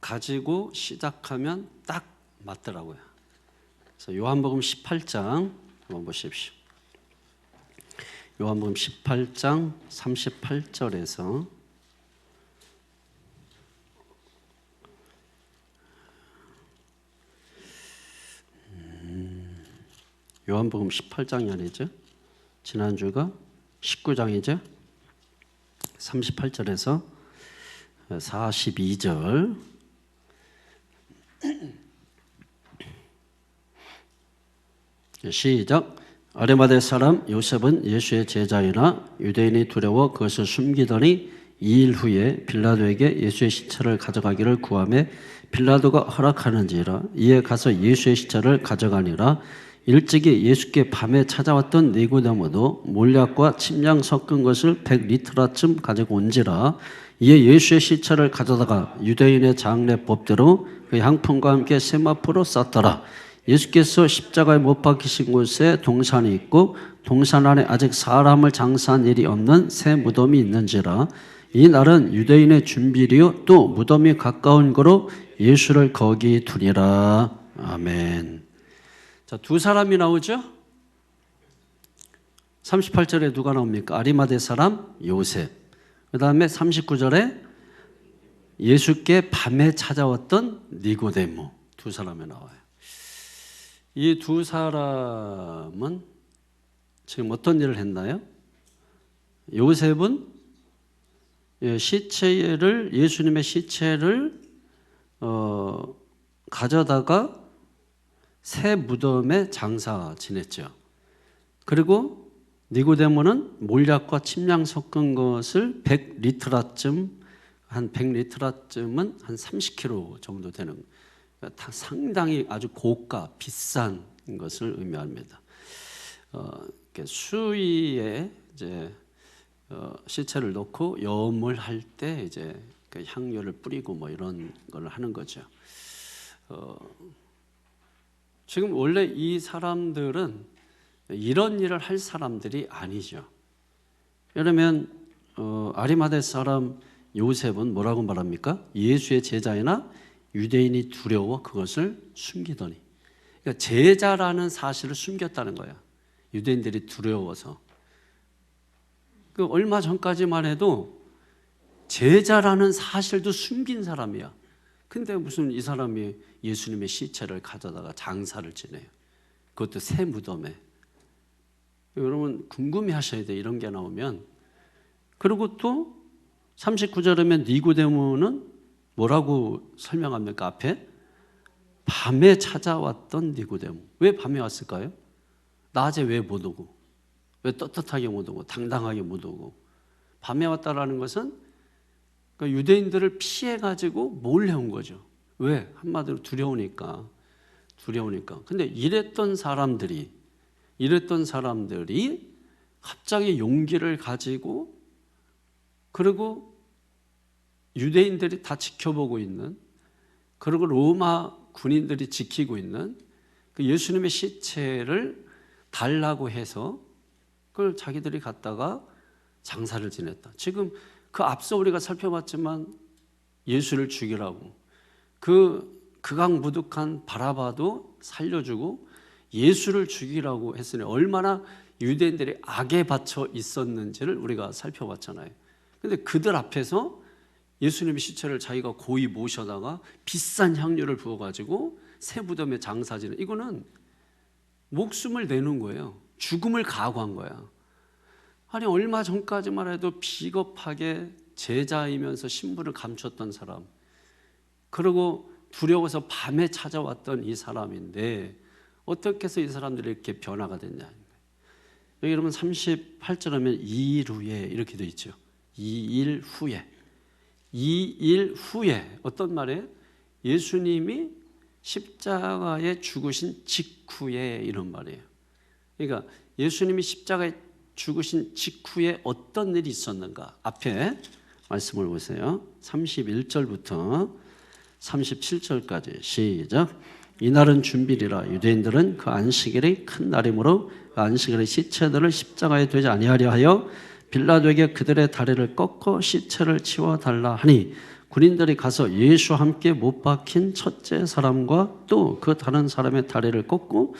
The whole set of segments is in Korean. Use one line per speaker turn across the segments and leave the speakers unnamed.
가지고 시작하면 딱 맞더라고요. 그래서 요한복음 18장 한번 보십시오. 요한복음 18장 38절에서 요한복음 18장이 아니죠. 지난주가 19장이죠. 38절에서 42절 시작. 아리마대 사람 요셉은 예수의 제자이나 유대인이 두려워 그것을 숨기더니 2일 후에 빌라도에게 예수의 시체를 가져가기를 구하매 빌라도가 허락하는지라. 이에 가서 예수의 시체를 가져가니라. 일찍이 예수께 밤에 찾아왔던 니고데모도 몰약과 침량 섞은 것을 100리터라쯤 가지고 온지라. 이에 예수의 시체를 가져다가 유대인의 장례법대로 그 향품과 함께 세마포로 쌌더라. 예수께서 십자가에 못 박히신 곳에 동산이 있고 동산 안에 아직 사람을 장사한 일이 없는 새 무덤이 있는지라. 이 날은 유대인의 준비리요 또 무덤이 가까운 거로 예수를 거기 두니라. 아멘. 자, 두 사람이 나오죠? 38절에 누가 나옵니까? 아리마대 사람 요셉. 그 다음에 39절에 예수께 밤에 찾아왔던 니고데모. 두 사람이 나와요. 이 두 사람은 지금 어떤 일을 했나요? 요셉은 예수님의 시체를 가져다가 새 무덤에 장사 지냈죠. 그리고 니고데모는 몰약과 침량 섞은 것을 100리터라쯤은 한 30kg 정도 되는 거예요. 상당히 아주 고가, 비싼 것을 의미합니다. 수위에 이제 시체를 넣고 염을 할 때 이제 그 향료를 뿌리고 뭐 이런 걸 하는 거죠. 지금 원래 이 사람들은 이런 일을 할 사람들이 아니죠. 그러면 아리마대 사람 요셉은 뭐라고 말합니까? 예수의 제자이나 유대인이 두려워 그것을 숨기더니, 그러니까 제자라는 사실을 숨겼다는 거야. 유대인들이 두려워서. 그 얼마 전까지만 해도 제자라는 사실도 숨긴 사람이야. 근데 무슨 이 사람이 예수님의 시체를 가져다가 장사를 지내요. 그것도 새 무덤에. 여러분 궁금해 하셔야 돼, 이런 게 나오면. 그리고 또 39절이면 니고데모는 뭐라고 설명합니까? 앞에 밤에 찾아왔던 니고데모. 왜 밤에 왔을까요? 낮에 왜 못 오고, 왜 떳떳하게 못 오고, 당당하게 못 오고. 밤에 왔다라는 것은 그 유대인들을 피해가지고 몰래 온 거죠. 왜? 한마디로 두려우니까. 근데 이랬던 사람들이 갑자기 용기를 가지고, 그리고 유대인들이 다 지켜보고 있는, 그리고 로마 군인들이 지키고 있는 그 예수님의 시체를 달라고 해서 그걸 자기들이 갖다가 장사를 지냈다. 지금 그 앞서 우리가 살펴봤지만 예수를 죽이라고 그 극악무득한 바라바도 살려주고 예수를 죽이라고 했으니 얼마나 유대인들이 악에 받쳐 있었는지를 우리가 살펴봤잖아요. 근데 그들 앞에서 예수님의 시체를 자기가 고이 모셔다가 비싼 향료를 부어가지고 새 무덤에 장사지는, 이거는 목숨을 내는 거예요. 죽음을 각오한 거야. 아니 얼마 전까지만 해도 비겁하게 제자이면서 신분을 감췄던 사람, 그리고 두려워서 밤에 찾아왔던 이 사람인데 어떻게 해서 이 사람들이 이렇게 변화가 됐냐. 여기 여러분 38절 하면 2일 후에 이렇게 되어 있죠. 2일 후에 어떤 말이에요? 예수님이 십자가에 죽으신 직후에, 이런 말이에요. 그러니까 예수님이 십자가에 죽으신 직후에 어떤 일이 있었는가? 앞에 말씀을 보세요. 31절부터 37절까지 시작. 이날은 준비리라. 유대인들은 그 안식일이 큰 날이므로 그 안식일에 시체들을 십자가에 되지 아니하려 하여 빌라도에게 그들의 다리를 꺾어 시체를 치워달라 하니 군인들이 가서 예수와 함께 못 박힌 첫째 사람과 또 그 다른 사람의 다리를 꺾고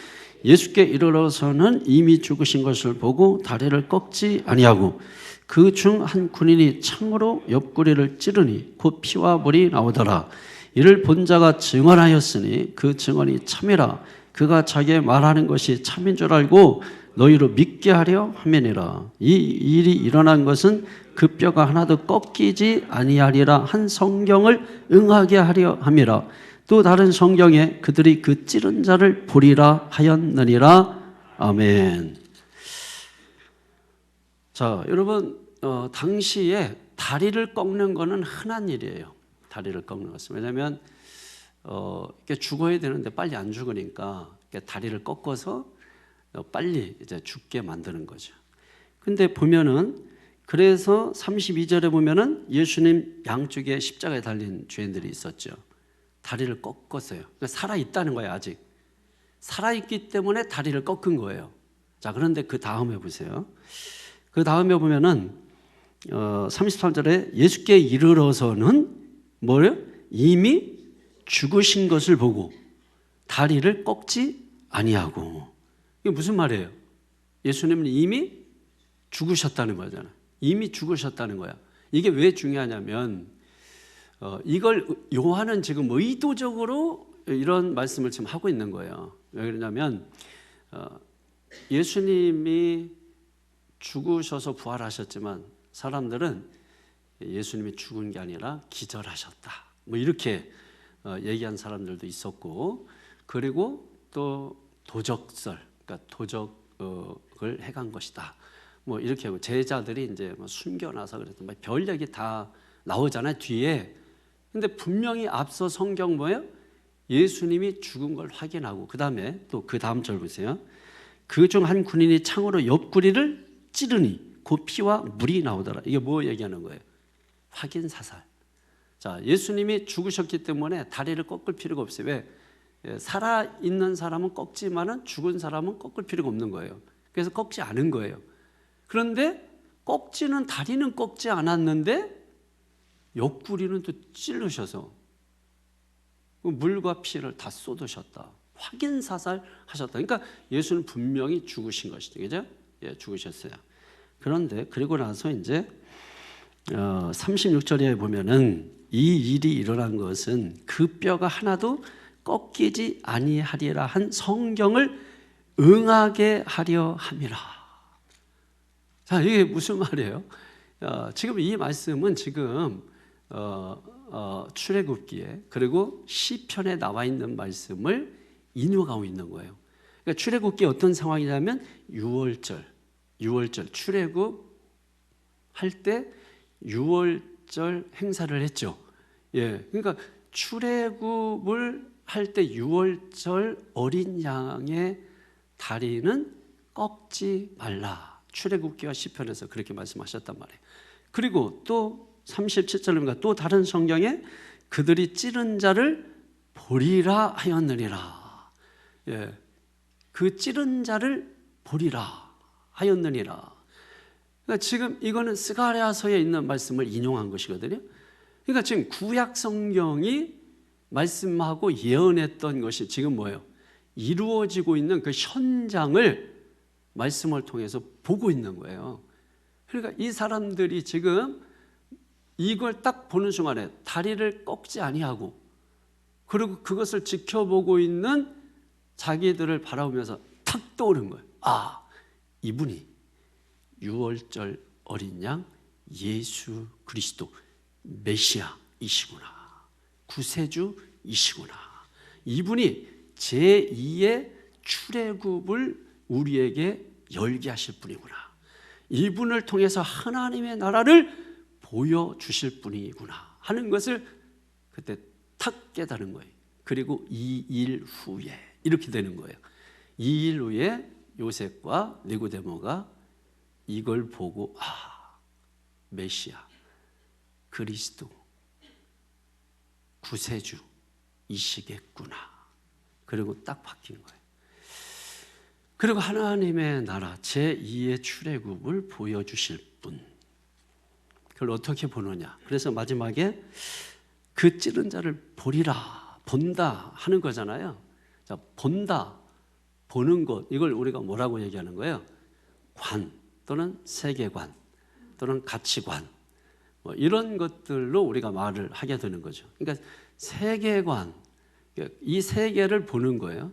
예수께 이르러서는 이미 죽으신 것을 보고 다리를 꺾지 아니하고 그 중 한 군인이 창으로 옆구리를 찌르니 곧 피와 물이 나오더라. 이를 본 자가 증언하였으니 그 증언이 참이라. 그가 자기의 말하는 것이 참인 줄 알고 너희로 믿게 하려 함이니라. 이 일이 일어난 것은 그 뼈가 하나도 꺾이지 아니하리라 한 성경을 응하게 하려 함이라. 또 다른 성경에 그들이 그 찌른 자를 보리라 하였느니라. 아멘. 자, 여러분, 당시에 다리를 꺾는 것은 흔한 일이에요. 다리를 꺾는 것은. 왜냐하면 이렇게 죽어야 되는데 빨리 안 죽으니까 다리를 꺾어서 빨리 이제 죽게 만드는 거죠. 근데 보면은 그래서 32절에 보면은 예수님 양쪽에 십자가에 달린 죄인들이 있었죠. 다리를 꺾었어요. 그러니까 살아 있다는 거예요. 아직 살아 있기 때문에 다리를 꺾은 거예요. 자, 그런데 그 다음에 보세요. 그 다음에 보면은 33절에 예수께 이르러서는 뭐예요? 이미 죽으신 것을 보고 다리를 꺾지 아니하고. 이게 무슨 말이에요? 예수님은 이미 죽으셨다는 거잖아요. 이미 죽으셨다는 거야. 이게 왜 중요하냐면 이걸 요한은 지금 의도적으로 이런 말씀을 지금 하고 있는 거예요. 왜 그러냐면 예수님이 죽으셔서 부활하셨지만 사람들은 예수님이 죽은 게 아니라 기절하셨다. 뭐 이렇게 얘기한 사람들도 있었고, 그리고 또 도적설, 그러니까 도적을 해간 것이다. 뭐 이렇게 하고 제자들이 이제 뭐 숨겨놔서 그랬던 뭐 별 얘기 다 나오잖아요 뒤에. 근데 분명히 앞서 성경 뭐예요? 예수님이 죽은 걸 확인하고 그 다음에 또 그 다음 절 보세요. 그 중 한 군인이 창으로 옆구리를 찌르니 그 피와 물이 나오더라. 이게 뭐 얘기하는 거예요? 확인 사살. 자, 예수님이 죽으셨기 때문에 다리를 꺾을 필요가 없어요. 왜? 살아 있는 사람은 꺾지만은 죽은 사람은 꺾을 필요가 없는 거예요. 그래서 꺾지 않은 거예요. 그런데 꺾지는 다리는 꺾지 않았는데 옆구리는 또 찔르셔서 물과 피를 다 쏟으셨다. 확인 사살하셨다. 그러니까 예수는 분명히 죽으신 것이죠. 그죠? 예, 죽으셨어요. 그런데 그리고 나서 이제 36절에 보면은 이 일이 일어난 것은 그 뼈가 하나도 꺾이지 아니하리라 한 성경을 응하게 하려 함이라. 자, 이게 무슨 말이에요? 지금 이 말씀은 지금 출애굽기에 그리고 시편에 나와 있는 말씀을 인용하고 있는 거예요. 그러니까 출애굽기 어떤 상황이냐면 6월절 출애굽 할 때 6월절 행사를 했죠. 예, 그러니까 출애굽을 할 때 6월절 어린 양의 다리는 꺾지 말라. 출애굽기와 시편에서 그렇게 말씀하셨단 말이에요. 그리고 또 37절입니다. 또 다른 성경에 그들이 찌른 자를 보리라 하였느니라. 예, 그 찌른 자를 보리라 하였느니라. 그러니까 지금 이거는 스가랴서에 있는 말씀을 인용한 것이거든요. 그러니까 지금 구약 성경이 말씀하고 예언했던 것이 지금 뭐예요? 이루어지고 있는 그 현장을 말씀을 통해서 보고 있는 거예요. 그러니까 이 사람들이 지금 이걸 딱 보는 순간에 다리를 꺾지 아니하고 그리고 그것을 지켜보고 있는 자기들을 바라보면서 탁 떠오른 거예요. 아, 이분이 6월절 어린 양 예수 그리스도 메시아이시구나. 구세주이시구나. 이분이 제2의 출애굽을 우리에게 열게 하실 분이구나. 이분을 통해서 하나님의 나라를 보여주실 분이구나 하는 것을 그때 탁 깨달은 거예요. 그리고 2일 후에 이렇게 되는 거예요. 2일 후에 요셉과 니고데모가 이걸 보고 메시아, 그리스도, 구세주이시겠구나. 그리고 딱 바뀐 거예요. 그리고 하나님의 나라 제2의 출애굽을 보여주실 분, 그걸 어떻게 보느냐. 그래서 마지막에 그 찌른 자를 보리라, 본다 하는 거잖아요. 자, 본다, 보는 것, 이걸 우리가 뭐라고 얘기하는 거예요? 관 또는 세계관 또는 가치관, 뭐 이런 것들로 우리가 말을 하게 되는 거죠. 그러니까 세계관, 이 세계를 보는 거예요.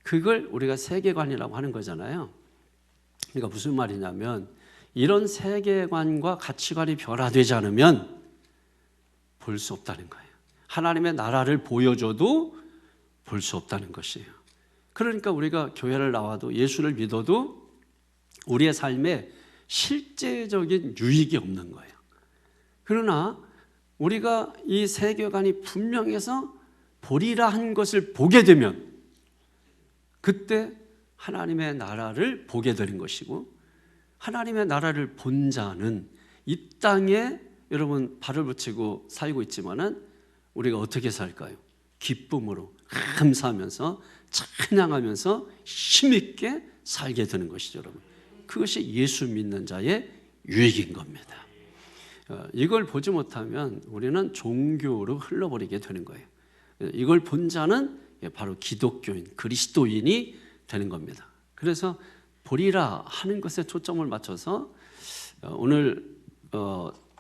그걸 우리가 세계관이라고 하는 거잖아요. 그러니까 무슨 말이냐면 이런 세계관과 가치관이 변화되지 않으면 볼 수 없다는 거예요. 하나님의 나라를 보여줘도 볼 수 없다는 것이에요. 그러니까 우리가 교회를 나와도 예수를 믿어도 우리의 삶에 실제적인 유익이 없는 거예요. 그러나 우리가 이 세계관이 분명해서 보리라 한 것을 보게 되면 그때 하나님의 나라를 보게 되는 것이고, 하나님의 나라를 본 자는 이 땅에 여러분 발을 붙이고 살고 있지만은 우리가 어떻게 살까요? 기쁨으로 감사하면서 찬양하면서 힘있게 살게 되는 것이죠, 여러분. 그것이 예수 믿는 자의 유익인 겁니다. 이걸 보지 못하면 우리는 종교로 흘러버리게 되는 거예요. 이걸 본 자는 바로 기독교인, 그리스도인이 되는 겁니다. 그래서 보리라 하는 것에 초점을 맞춰서 오늘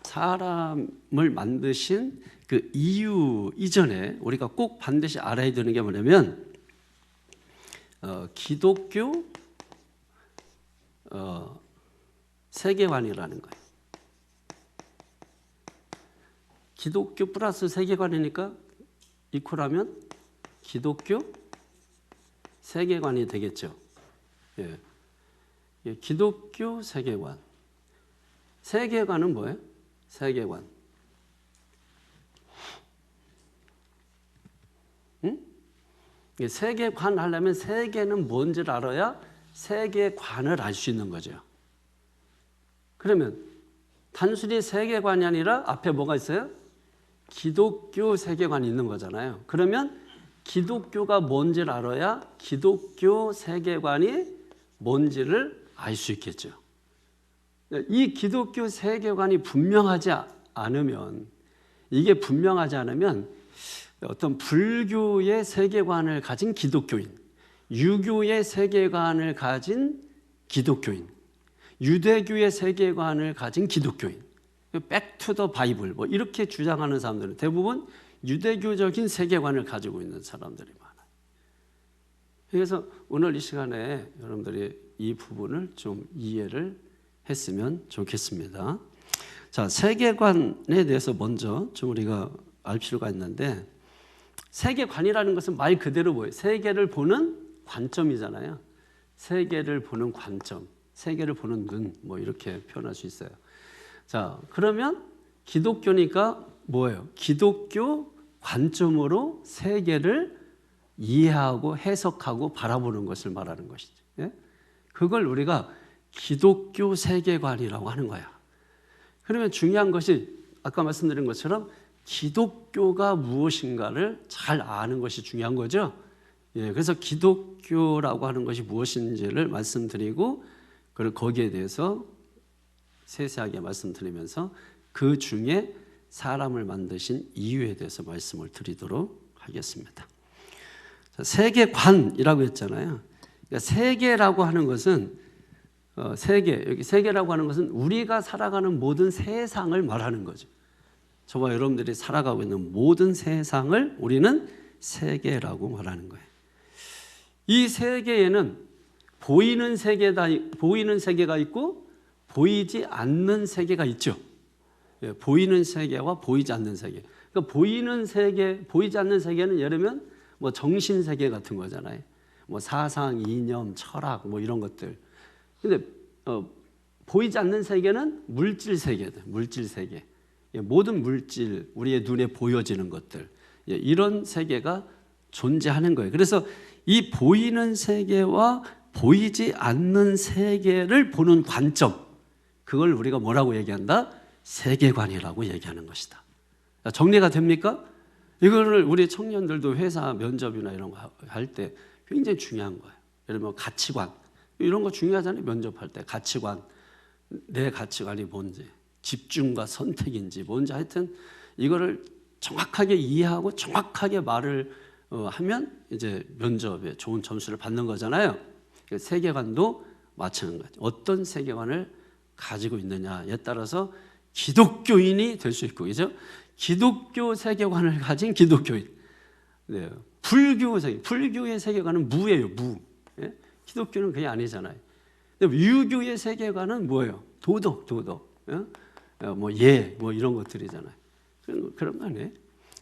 사람을 만드신 그 이유 이전에 우리가 꼭 반드시 알아야 되는 게 뭐냐면 기독교 세계관이라는 거예요. 기독교 플러스 세계관이니까 이퀄하면 기독교 세계관이 되겠죠. 예. 기독교 세계관. 세계관은 뭐예요? 세계관. 응? 세계관 하려면 세계는 뭔지를 알아야 세계관을 알 수 있는 거죠. 그러면 단순히 세계관이 아니라 앞에 뭐가 있어요? 기독교 세계관이 있는 거잖아요. 그러면 기독교가 뭔지를 알아야 기독교 세계관이 뭔지를 알 수 있겠죠. 이 기독교 세계관이 분명하지 않으면, 이게 분명하지 않으면 어떤 불교의 세계관을 가진 기독교인, 유교의 세계관을 가진 기독교인, 유대교의 세계관을 가진 기독교인, 백투더 바이블 뭐 이렇게 주장하는 사람들은 대부분 유대교적인 세계관을 가지고 있는 사람들이 많아요. 그래서 오늘 이 시간에 여러분들이 이 부분을 좀 이해를 했으면 좋겠습니다. 자, 세계관에 대해서 먼저 좀 우리가 알 필요가 있는데, 세계관이라는 것은 말 그대로 뭐예요? 세계를 보는 관점이잖아요. 세계를 보는 관점, 세계를 보는 눈, 뭐 이렇게 표현할 수 있어요. 자, 그러면 기독교니까 뭐예요? 기독교 관점으로 세계를 이해하고 해석하고 바라보는 것을 말하는 것이죠. 예? 그걸 우리가 기독교 세계관이라고 하는 거야. 그러면 중요한 것이 아까 말씀드린 것처럼 기독교가 무엇인가를 잘 아는 것이 중요한 거죠. 예, 그래서 기독교라고 하는 것이 무엇인지를 말씀드리고, 그리고 거기에 대해서 세세하게 말씀드리면서 그 중에 사람을 만드신 이유에 대해서 말씀을 드리도록 하겠습니다. 세계관이라고 했잖아요. 그러니까 세계라고 하는 것은 여기 세계라고 하는 것은 우리가 살아가는 모든 세상을 말하는 거죠. 저와 여러분들이 살아가고 있는 모든 세상을 우리는 세계라고 말하는 거예요. 이 세계에는 보이는 세계가 있고 보이지 않는 세계가 있죠. 예, 보이는 세계와 보이지 않는 세계. 그러니까 보이는 세계, 보이지 않는 세계는 예를 들면 뭐 정신 세계 같은 거잖아요. 뭐 사상, 이념, 철학 뭐 이런 것들. 근데 보이지 않는 세계는 물질 세계다. 물질 세계. 예, 모든 물질, 우리의 눈에 보여지는 것들. 예, 이런 세계가 존재하는 거예요. 그래서 이 보이는 세계와 보이지 않는 세계를 보는 관점, 그걸 우리가 뭐라고 얘기한다? 세계관이라고 얘기하는 것이다. 정리가 됩니까? 이거를 우리 청년들도 회사 면접이나 이런 거 할 때 굉장히 중요한 거예요. 예를 들면 가치관, 이런 거 중요하잖아요. 면접할 때 가치관, 내 가치관이 뭔지, 집중과 선택인지 뭔지, 하여튼 이거를 정확하게 이해하고 정확하게 말을 하면 이제 면접에 좋은 점수를 받는 거잖아요. 세계관도 마찬가지. 어떤 세계관을 가지고 있느냐에 따라서 기독교인이 될 수 있고, 그죠? 기독교 세계관을 가진 기독교인. 네. 불교의 세계관은 무예요, 무. 예? 기독교는 그게 아니잖아요. 근데 유교의 세계관은 뭐예요? 도덕. 예? 뭐 이런 것들이잖아요. 그런 거 아니에요?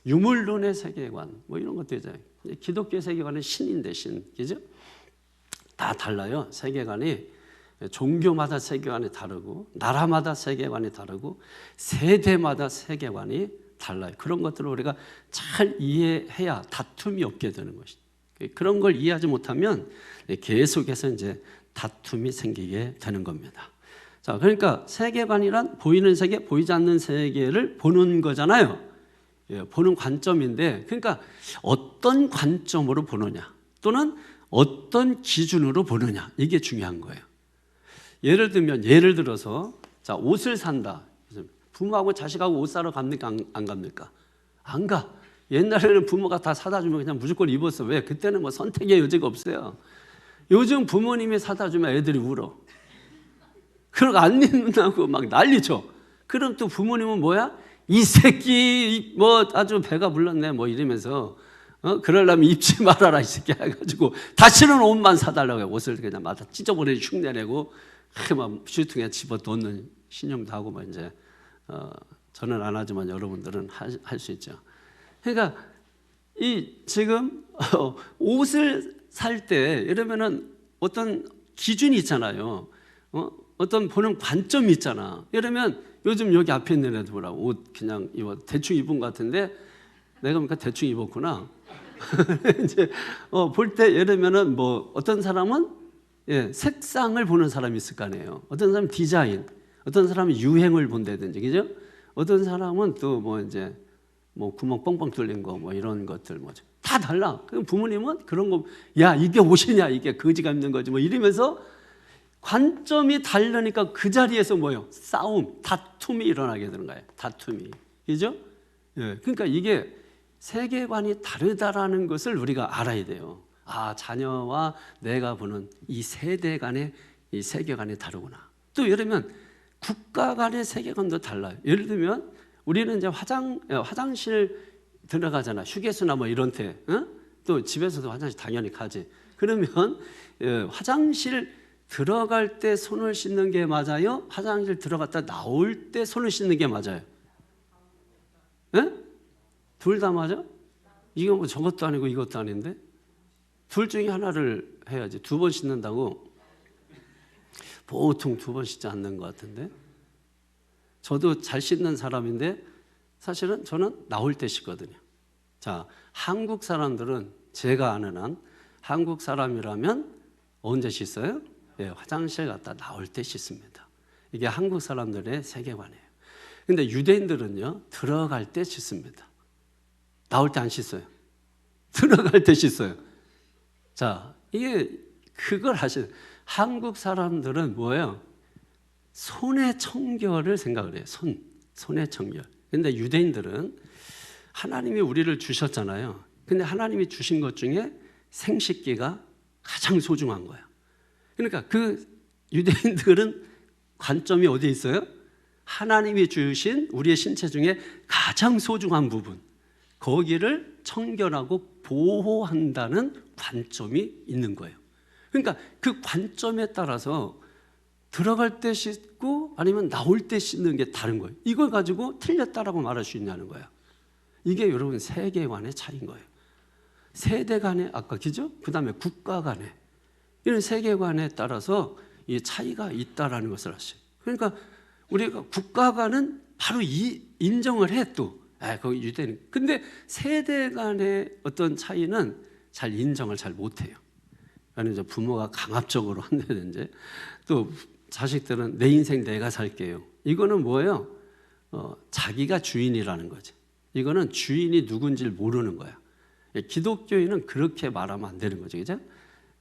유물론의 세계관, 뭐 이런 것들이잖아요. 기독교 세계관은 신인데, 신. 그죠? 다 달라요. 세계관이. 종교마다 세계관이 다르고, 나라마다 세계관이 다르고, 세대마다 세계관이 달라요. 그런 것들을 우리가 잘 이해해야 다툼이 없게 되는 것이죠. 그런 걸 이해하지 못하면 계속해서 이제 다툼이 생기게 되는 겁니다. 자, 그러니까 세계관이란 보이는 세계, 보이지 않는 세계를 보는 거잖아요. 예, 보는 관점인데, 그러니까 어떤 관점으로 보느냐, 또는 어떤 기준으로 보느냐, 이게 중요한 거예요. 예를 들어서 자, 옷을 산다. 부모하고 자식하고 옷 사러 갑니까? 안 갑니까? 안 가. 옛날에는 부모가 다 사다 주면 그냥 무조건 입었어. 왜? 그때는 뭐 선택의 여지가 없어요. 요즘 부모님이 사다 주면 애들이 울어. 그러고 안 입는다고 막 난리쳐. 그럼 또 부모님은 뭐야? 이 새끼 뭐 아주 배가 불렀네 뭐 이러면서 그러려면 입지 말아라 이 새끼 해가지고 다시는 옷만 사달라고 해요. 옷을 그냥 막 찢어버리고 흉내내고 막 슈팅에 집어넣는 신용도 하고 뭐 이제 저는 안 하지만 여러분들은 할 수 있죠. 그러니까 이 지금 옷을 살 때 이러면은 어떤 기준이 있잖아요. 어떤 보는 관점이 있잖아. 이러면 요즘 여기 앞에 있는 애들 보라고 옷 그냥 입어 대충 입은 것 같은데 내가 보니까 대충 입었구나. 이제 볼 때 예를 뭐 어떤 사람은 색상을 보는 사람이 있을 거 아니에요. 어떤 사람은 디자인, 어떤 사람은 유행을 본다든지, 그죠? 어떤 사람은 또 뭐 이제 뭐 구멍 뻥뻥 뚫린 거 뭐 이런 것들 뭐 다 달라. 그럼 부모님은 그런 거, 야 이게 옷이냐, 이게 거지가 입는 거지 뭐 이러면서 관점이 다르니까 그 자리에서 뭐요? 싸움, 다툼이 일어나게 되는 거예요. 다툼이, 그죠? 예, 그러니까 이게 세계관이 다르다라는 것을 우리가 알아야 돼요. 아, 자녀와 내가 보는 이 세대 간의 이 세계관이 다르구나. 또 예를 들면 국가 간의 세계관도 달라요. 예를 들면 우리는 이제 화장실 들어가잖아. 휴게소나 뭐 이런 데. 또 집에서도 화장실 당연히 가지. 그러면 화장실 들어갈 때 손을 씻는 게 맞아요? 화장실 들어갔다 나올 때 손을 씻는 게 맞아요? 둘 다 맞아? 이거 뭐 저것도 아니고 이것도 아닌데? 둘 중에 하나를 해야지. 2번 씻는다고? 보통 2번 씻지 않는 것 같은데? 저도 잘 씻는 사람인데 사실은 저는 나올 때 씻거든요. 자, 한국 사람들은 제가 아는 한 한국 사람이라면 언제 씻어요? 예, 화장실 갔다 나올 때 씻습니다. 이게 한국 사람들의 세계관이에요. 근데 유대인들은요, 들어갈 때 씻습니다. 나올 때 안 씻어요. 들어갈 때 씻어요. 자, 이게 그걸 하시는 한국 사람들은 뭐예요? 손의 청결을 생각을 해요. 손의 청결. 근데 유대인들은 하나님이 우리를 주셨잖아요. 근데 하나님이 주신 것 중에 생식기가 가장 소중한 거예요. 그러니까 그 유대인들은 관점이 어디에 있어요? 하나님이 주신 우리의 신체 중에 가장 소중한 부분, 거기를 청결하고 보호한다는 관점이 있는 거예요. 그러니까 그 관점에 따라서 들어갈 때 씻고 아니면 나올 때 씻는 게 다른 거예요. 이걸 가지고 틀렸다라고 말할 수 있냐는 거예요. 이게 여러분 세계관의 차이인 거예요. 세대 간의 아까 그죠? 그 다음에 국가 간의 이런 세계관에 따라서 이 차이가 있다라는 것을 아시죠. 그러니까 우리가 국가 간은 바로 인정을 해 또. 거기 유대는. 근데 세대 간의 어떤 차이는 잘 인정을 잘 못해요. 그러니까 이제 부모가 강압적으로 한다든지 또 자식들은 내 인생 내가 살게요. 이거는 뭐예요? 자기가 주인이라는 거지. 이거는 주인이 누군지를 모르는 거야. 기독교인은 그렇게 말하면 안 되는 거죠. 그죠?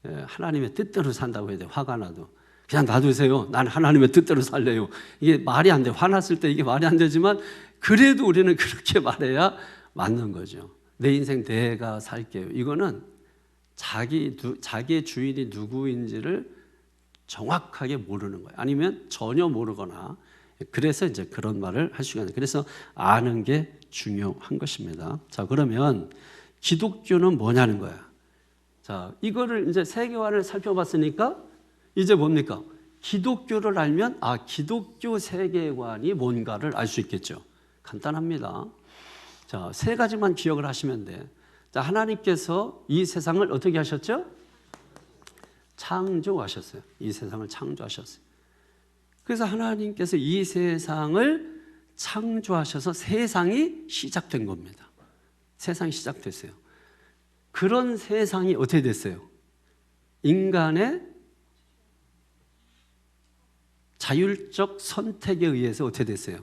하나님의 뜻대로 산다고 해야 돼. 화가 나도. 그냥 놔두세요. 난 하나님의 뜻대로 살래요. 이게 말이 안 돼. 화났을 때 이게 말이 안 되지만 그래도 우리는 그렇게 말해야 맞는 거죠. 내 인생 내가 살게요. 이거는 자기의 주인이 누구인지를 정확하게 모르는 거예요. 아니면 전혀 모르거나, 그래서 이제 그런 말을 할 수가 있는. 그래서 아는 게 중요한 것입니다. 자, 그러면 기독교는 뭐냐는 거야. 자, 이거를 이제 세계관을 살펴봤으니까 이제 뭡니까? 기독교를 알면 기독교 세계관이 뭔가를 알 수 있겠죠. 간단합니다. 자, 세 가지만 기억을 하시면 돼. 자, 하나님께서 이 세상을 어떻게 하셨죠? 창조하셨어요. 이 세상을 창조하셨어요. 그래서 하나님께서 이 세상을 창조하셔서 세상이 시작된 겁니다. 세상이 시작됐어요. 그런 세상이 어떻게 됐어요? 인간의 자율적 선택에 의해서 어떻게 됐어요?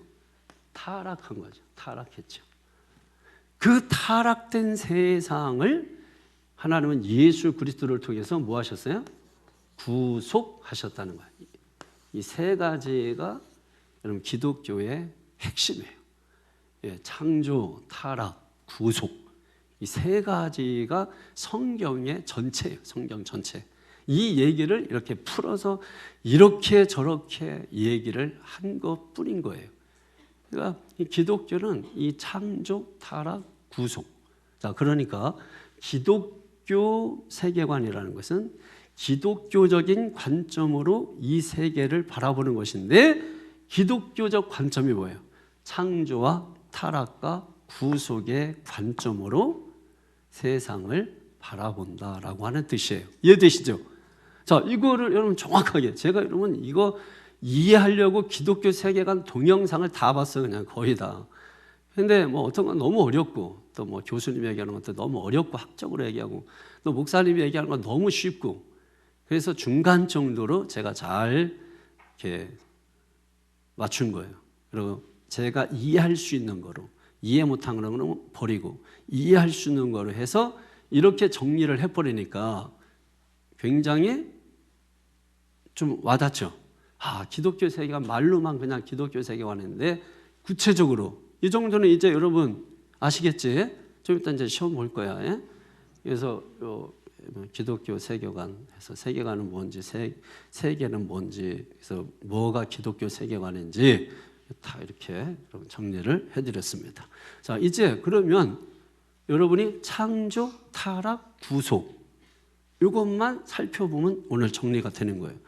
타락한 거죠. 타락했죠. 그 타락된 세상을 하나님은 예수 그리스도를 통해서 뭐 하셨어요? 구속하셨다는 거예요. 이 세 가지가 여러분 기독교의 핵심이에요. 창조, 타락, 구속. 이 세 가지가 성경의 전체예요. 성경 전체. 이 얘기를 이렇게 풀어서 이렇게 저렇게 얘기를 한 것뿐인 거예요. 그러니까 이 기독교는 이 창조, 타락, 구속. 자, 그러니까 기독교 세계관이라는 것은 기독교적인 관점으로 이 세계를 바라보는 것인데, 기독교적 관점이 뭐예요? 창조와 타락과 구속의 관점으로 세상을 바라본다라고 하는 뜻이에요. 이해되시죠? 자, 이거를 여러분 정확하게, 제가 여러분 이거 이해하려고 기독교 세계관 동영상을 다 봤어요. 그냥 거의 다. 근데 뭐 어떤 건 너무 어렵고, 또 뭐 교수님이 얘기하는 것도 너무 어렵고 학적으로 얘기하고, 또 목사님이 얘기하는 건 너무 쉽고, 그래서 중간 정도로 제가 잘 이렇게 맞춘 거예요. 그리고 제가 이해할 수 있는 거로, 이해 못한 거는 버리고 이해할 수 있는 거로 해서 이렇게 정리를 해버리니까 굉장히 좀 와닿죠. 기독교 세계관, 말로만 그냥 기독교 세계관인데 구체적으로 이 정도는 이제 여러분 아시겠지? 좀 이따 이제 시험 볼 거야. 예? 그래서 기독교 세계관에서 세계관은 뭔지, 세계는 뭔지, 그래서 뭐가 기독교 세계관인지 다 이렇게 여러분 정리를 해드렸습니다. 자, 이제 그러면 여러분이 창조, 타락, 구속 이것만 살펴보면 오늘 정리가 되는 거예요.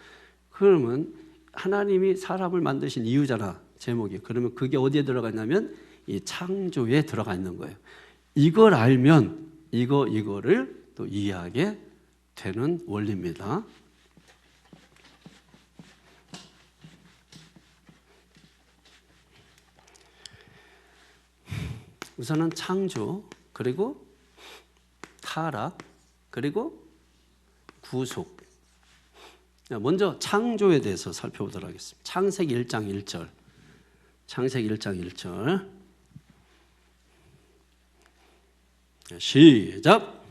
그러면 하나님이 사람을 만드신 이유잖아, 제목이. 그러면 그게 어디에 들어가 있냐면 이 창조에 들어가 있는 거예요. 이걸 알면 이거를 또 이해하게 되는 원리입니다. 우선은 창조, 그리고 타락, 그리고 구속. 먼저 창조에 대해서 살펴보도록 하겠습니다. 창세기 1장 1절. 창세기 1장 1절. 시작.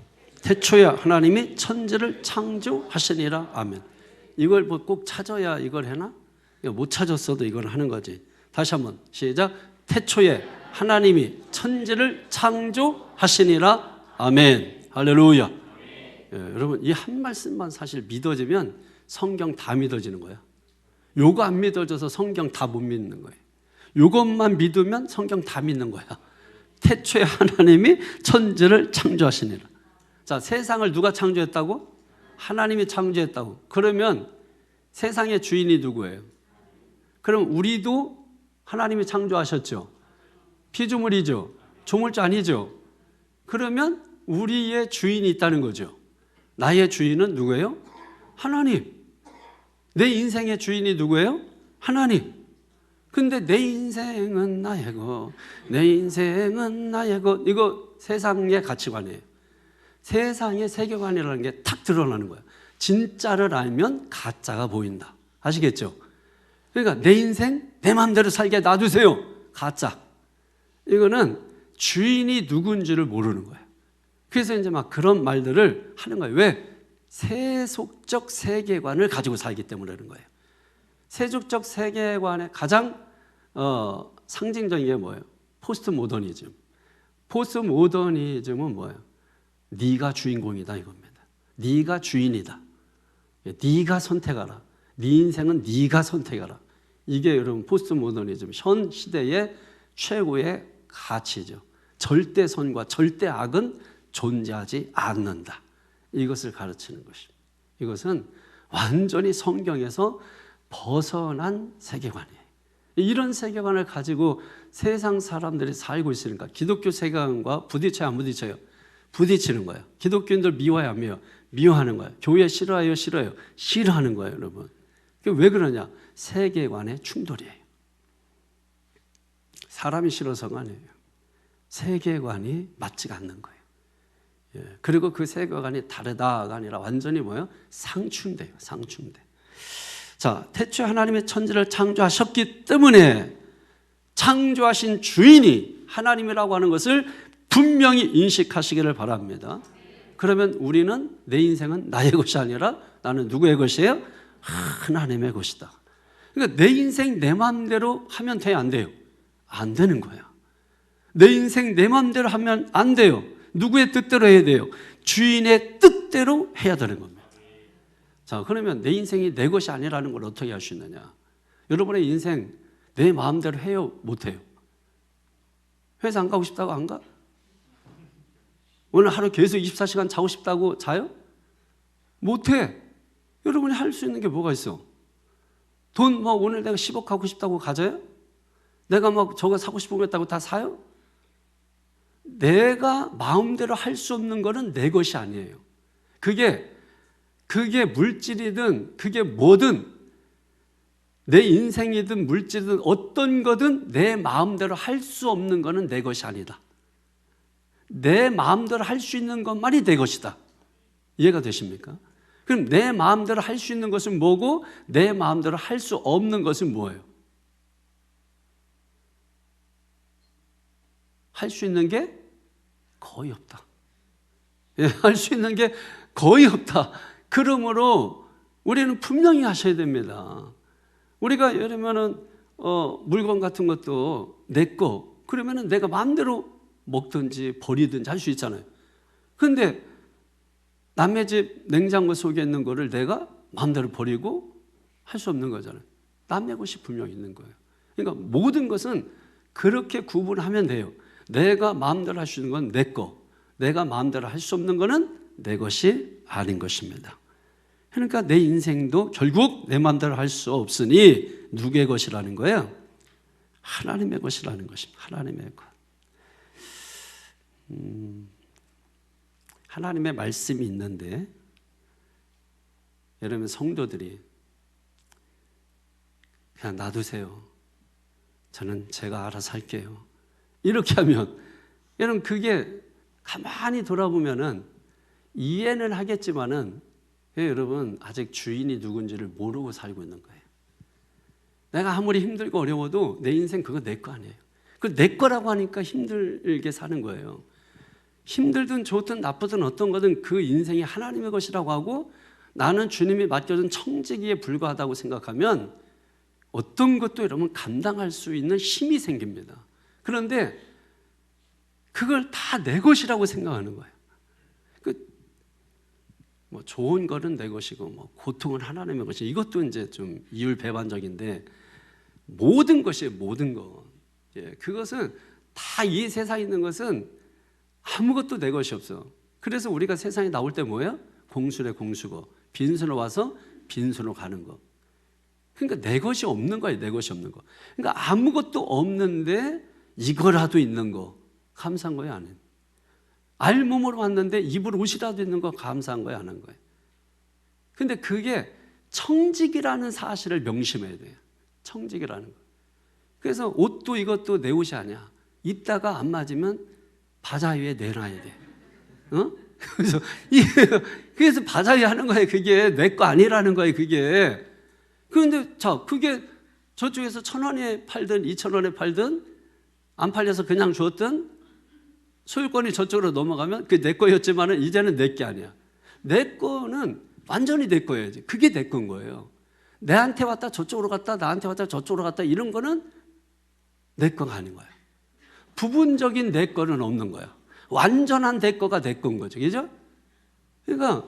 태초에 하나님이 천지를 창조하시니라. 아멘. 이걸 뭐 꼭 찾아야 이걸 해나? 못 찾았어도 이걸 하는 거지. 다시 한번 시작. 태초에 하나님이 천지를 창조하시니라. 아멘. 할렐루야. 여러분 이 한 말씀만 사실 믿어지면 성경 다 믿어지는 거야. 요거 안 믿어져서 성경 다 못 믿는 거예요. 요것만 믿으면 성경 다 믿는 거야. 태초에 하나님이 천지를 창조하시니라. 자, 세상을 누가 창조했다고? 하나님이 창조했다고. 그러면 세상의 주인이 누구예요? 그럼 우리도 하나님이 창조하셨죠. 피조물이죠. 조물주 아니죠. 그러면 우리의 주인이 있다는 거죠. 나의 주인은 누구예요? 하나님. 내 인생의 주인이 누구예요? 하나님. 근데 내 인생은 나의 것, 내 인생은 나의 것. 이거 세상의 가치관이에요. 세상의 세계관이라는 게 탁 드러나는 거예요. 진짜를 알면 가짜가 보인다. 아시겠죠? 그러니까 내 인생 내 마음대로 살게 놔두세요. 가짜. 이거는 주인이 누군지를 모르는 거예요. 그래서 이제 막 그런 말들을 하는 거예요. 왜? 세속적 세계관을 가지고 살기 때문에 그런 거예요. 세속적 세계관의 가장 상징적인 게 뭐예요? 포스트 모더니즘. 포스트 모더니즘은 뭐예요? 네가 주인공이다 이겁니다. 네가 주인이다. 네가 선택하라. 네 인생은 네가 선택하라. 이게 여러분 포스트 모더니즘, 현 시대의 최고의 가치죠. 절대 선과 절대 악은 존재하지 않는다. 이것을 가르치는 것입니다. 이것은 완전히 성경에서 벗어난 세계관이에요. 이런 세계관을 가지고 세상 사람들이 살고 있으니까 기독교 세계관과 부딪혀야 안 부딪혀요? 부딪히는 거예요. 기독교인들 미워요 안 미워요? 미워하는 거예요. 교회 싫어해요 싫어해요? 싫어하는 거예요 여러분. 왜 그러냐? 세계관의 충돌이에요. 사람이 싫어서가 아니에요. 세계관이 맞지가 않는 거예요. 예. 그리고 그 세계관이 다르다가 아니라 완전히 뭐예요? 상충돼요. 상충돼. 자, 태초에 하나님의 천지를 창조하셨기 때문에 창조하신 주인이 하나님이라고 하는 것을 분명히 인식하시기를 바랍니다. 그러면 우리는 내 인생은 나의 것이 아니라 나는 누구의 것이에요? 하나님의 것이다. 그러니까 내 인생 내 마음대로 하면 돼요? 안 돼요? 안 되는 거예요. 내 인생 내 마음대로 하면 안 돼요. 누구의 뜻대로 해야 돼요? 주인의 뜻대로 해야 되는 겁니다. 자, 그러면 내 인생이 내 것이 아니라는 걸 어떻게 할 수 있느냐? 여러분의 인생 내 마음대로 해요? 못 해요? 회사 안 가고 싶다고 안 가? 오늘 하루 계속 24시간 자고 싶다고 자요? 못 해. 여러분이 할 수 있는 게 뭐가 있어? 돈 뭐 오늘 내가 10억 하고 싶다고 가져요? 내가 막 저거 사고 싶은 거 있다고 다 사요? 내가 마음대로 할 수 없는 거는 내 것이 아니에요. 그게 물질이든 그게 뭐든 내 인생이든 물질이든 어떤 거든 내 마음대로 할 수 없는 거는 내 것이 아니다. 내 마음대로 할 수 있는 것만이 내 것이다. 이해가 되십니까? 그럼 내 마음대로 할 수 있는 것은 뭐고 내 마음대로 할 수 없는 것은 뭐예요? 할 수 있는 게 거의 없다. 예, 할 수 있는 게 거의 없다. 그러므로 우리는 분명히 하셔야 됩니다. 우리가 예를 들면은 물건 같은 것도 내 거 그러면은 내가 마음대로 먹든지 버리든지 할 수 있잖아요. 그런데 남의 집 냉장고 속에 있는 거를 내가 마음대로 버리고 할 수 없는 거잖아요. 남의 것이 분명히 있는 거예요. 그러니까 모든 것은 그렇게 구분하면 돼요. 내가 마음대로 할 수 있는 건 내 거, 내가 마음대로 할 수 없는 거는 내 것이 아닌 것입니다. 그러니까 내 인생도 결국 내 마음대로 할 수 없으니 누구의 것이라는 거예요? 하나님의 것이라는 것입니다. 하나님의 것. 하나님의 말씀이 있는데 여러분 성도들이 그냥 놔두세요. 저는 제가 알아서 할게요. 이렇게 하면 여러분 그게 가만히 돌아보면은 이해는 하겠지만은 여러분 아직 주인이 누군지를 모르고 살고 있는 거예요. 내가 아무리 힘들고 어려워도 내 인생 그거 내 거 아니에요. 그 내 거라고 하니까 힘들게 사는 거예요. 힘들든 좋든 나쁘든 어떤 거든 그 인생이 하나님의 것이라고 하고 나는 주님이 맡겨준 청지기에 불과하다고 생각하면 어떤 것도 여러분 감당할 수 있는 힘이 생깁니다. 그런데 그걸 다 내 것이라고 생각하는 거예요. 뭐 좋은 거는 내 것이고 뭐 고통은 하나님의 것이 이것도 이제 좀 이율배반적인데 모든 것이에요. 모든 것. 예, 그것은 다 이 세상에 있는 것은 아무것도 내 것이 없어. 그래서 우리가 세상에 나올 때 뭐예요? 공수래 공수고 빈손으로 와서 빈손으로 가는 거. 그러니까 내 것이 없는 거예요. 내 것이 없는 거. 그러니까 아무것도 없는데 이거라도 있는 거 감사한 거예요? 안 해요? 알몸으로 왔는데 입을 옷이라도 있는 거 감사한 거예요? 안 한 거예요? 근데 그게 청직이라는 사실을 명심해야 돼요. 청직이라는 거. 그래서 옷도 이것도 내 옷이 아니야. 입다가 안 맞으면 바자 위에 내놔야 돼. 그래서 바자 위에 하는 거예요. 그게 내 거 아니라는 거예요. 그게. 그런데 그게 저쪽에서 1,000원에 팔든 2,000원에 팔든 안 팔려서 그냥 줬든 소유권이 저쪽으로 넘어가면 그게 내 거였지만은 이제는 내 게 아니야. 내 거는 완전히 내 거여야지. 그게 내 건 거예요. 내한테 왔다 저쪽으로 갔다 나한테 왔다 저쪽으로 갔다 이런 거는 내 거가 아닌 거예요. 부분적인 내 거는 없는 거야. 완전한 내 거가 내 건 거죠. 그죠? 그러니까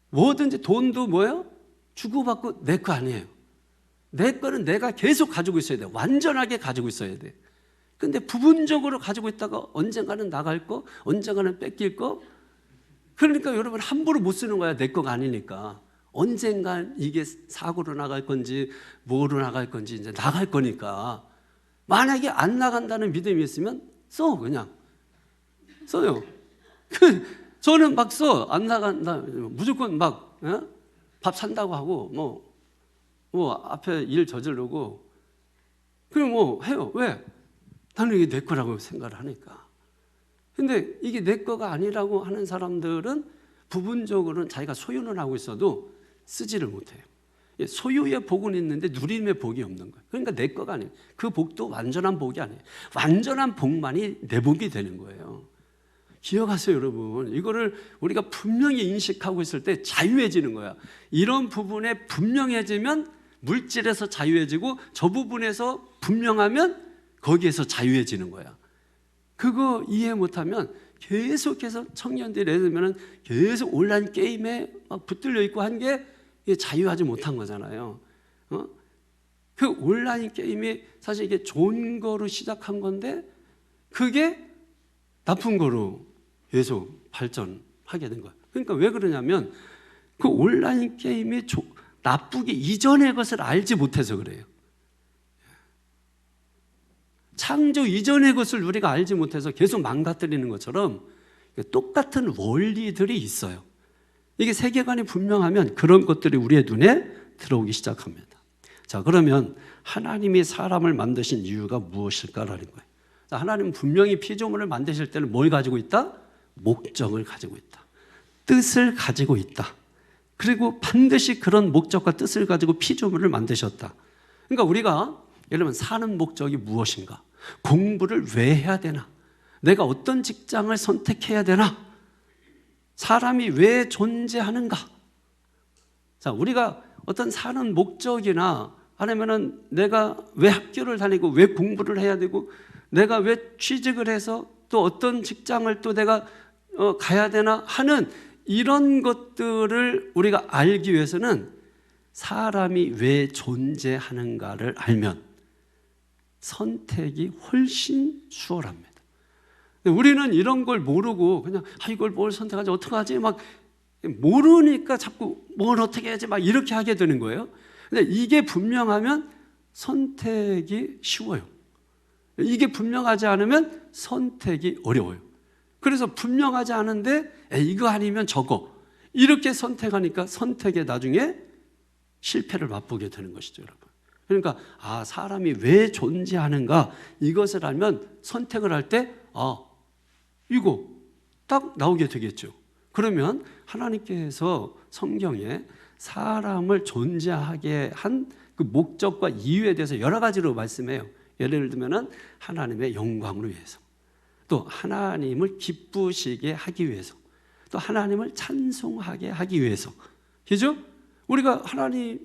뭐든지 돈도 뭐예요? 주고받고 내 거 아니에요. 내 거는 내가 계속 가지고 있어야 돼. 완전하게 가지고 있어야 돼. 근데 부분적으로 가지고 있다가 언젠가는 나갈 거, 언젠가는 뺏길 거. 그러니까 여러분 함부로 못 쓰는 거야. 내 거가 아니니까. 언젠간 이게 사고로 나갈 건지 뭐로 나갈 건지 이제 나갈 거니까. 만약에 안 나간다는 믿음이 있으면 써. 그냥 써요. 저는 막 써. 안 나간다. 무조건 막 밥 산다고 하고 뭐 앞에 일 저지르고 그럼 뭐 해요. 왜? 나는 이게 내 거라고 생각을 하니까. 근데 이게 내 거가 아니라고 하는 사람들은 부분적으로는 자기가 소유는 하고 있어도 쓰지를 못해요. 소유의 복은 있는데 누림의 복이 없는 거예요. 그러니까 내 거가 아니에요. 그 복도 완전한 복이 아니에요. 완전한 복만이 내 복이 되는 거예요. 기억하세요, 여러분. 이거를 우리가 분명히 인식하고 있을 때 자유해지는 거야. 이런 부분에 분명해지면 물질에서 자유해지고 저 부분에서 분명하면 거기에서 자유해지는 거야. 그거 이해 못하면 계속해서 청년들이 예를 들면 계속 온라인 게임에 막 붙들려 있고 한 게 자유하지 못한 거잖아요. 그 온라인 게임이 사실 이게 좋은 거로 시작한 건데 그게 나쁜 거로 계속 발전하게 된 거예요. 그러니까 왜 그러냐면 그 온라인 게임이 나쁘기 이전의 것을 알지 못해서 그래요. 창조 이전의 것을 우리가 알지 못해서 계속 망가뜨리는 것처럼 똑같은 원리들이 있어요. 이게 세계관이 분명하면 그런 것들이 우리의 눈에 들어오기 시작합니다. 자, 그러면 하나님이 사람을 만드신 이유가 무엇일까라는 거예요. 하나님은 분명히 피조물을 만드실 때는 뭘 가지고 있다? 목적을 가지고 있다. 뜻을 가지고 있다. 그리고 반드시 그런 목적과 뜻을 가지고 피조물을 만드셨다. 그러니까 우리가 예를 들면 사는 목적이 무엇인가? 공부를 왜 해야 되나? 내가 어떤 직장을 선택해야 되나? 사람이 왜 존재하는가? 자, 우리가 어떤 사는 목적이나 아니면은 내가 왜 학교를 다니고 왜 공부를 해야 되고 내가 왜 취직을 해서 또 어떤 직장을 또 내가 가야 되나 하는 이런 것들을 우리가 알기 위해서는 사람이 왜 존재하는가를 알면 선택이 훨씬 수월합니다. 우리는 이런 걸 모르고 그냥 이걸 뭘 선택하지 어떡하지 막 모르니까 자꾸 뭘 어떻게 해야지 막 이렇게 하게 되는 거예요. 근데 이게 분명하면 선택이 쉬워요. 이게 분명하지 않으면 선택이 어려워요. 그래서 분명하지 않은데 이거 아니면 저거 이렇게 선택하니까 선택에 나중에 실패를 맛보게 되는 것이죠, 여러분. 그러니까 사람이 왜 존재하는가 이것을 알면 선택을 할 때 이거 딱 나오게 되겠죠. 그러면 하나님께서 성경에 사람을 존재하게 한 그 목적과 이유에 대해서 여러 가지로 말씀해요. 예를 들면 하나님의 영광을 위해서, 또 하나님을 기쁘시게 하기 위해서, 또 하나님을 찬송하게 하기 위해서. 그죠? 우리가 하나님이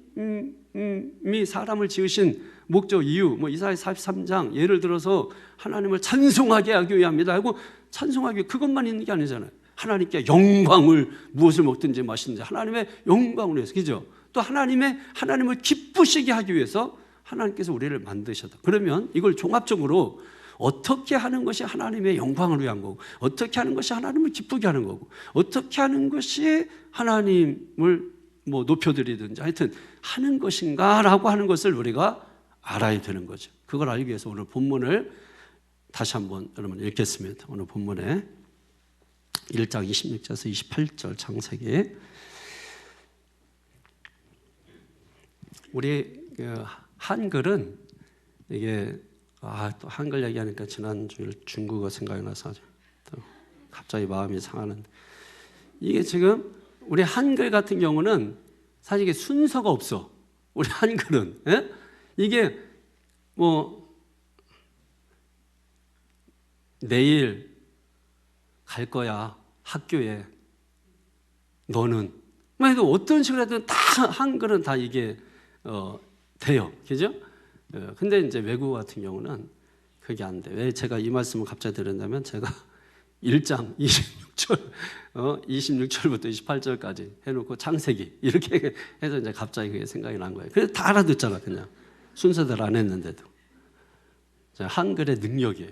사람을 지으신 목적 이유, 이사야 43장 예를 들어서 하나님을 찬송하게 하기 위함이다 하고 찬송하기 위해 그것만 있는 게 아니잖아요. 하나님께 영광을 무엇을 먹든지 마시든지 하나님의 영광을 위해서. 그죠? 또 하나님을 기쁘시게 하기 위해서 하나님께서 우리를 만드셨다. 그러면 이걸 종합적으로 어떻게 하는 것이 하나님의 영광을 위한 거고, 어떻게 하는 것이 하나님을 기쁘게 하는 거고, 어떻게 하는 것이 하나님을 높여드리든지 하여튼 하는 것인가라고 하는 것을 우리가 알아야 되는 거죠. 그걸 알기 위해서 오늘 본문을 다시 한번 여러분 읽겠습니다. 오늘 본문에 1장 26절에서 28절 창세기. 우리 한글은 이게 또 한글 얘기하니까 지난주에 중국어 생각이 나서 또 갑자기 마음이 상하는데, 이게 지금 우리 한글 같은 경우는 사실 이게 순서가 없어. 우리 한글은 이게 내일 갈 거야 학교에 너는 해도 어떤 식으로 하든 다 한글은 다 이게 돼요. 그죠? 근데 이제 외국어 같은 경우는 그게 안 돼. 왜 제가 이 말씀을 갑자기 드렸냐면 제가 1장 26절 26절부터 28절까지 해놓고 창세기 이렇게 해서 이제 갑자기 그게 생각이 난 거예요. 그래서 다 알아듣잖아. 그냥 순서대로 안 했는데도. 한글의 능력이에요.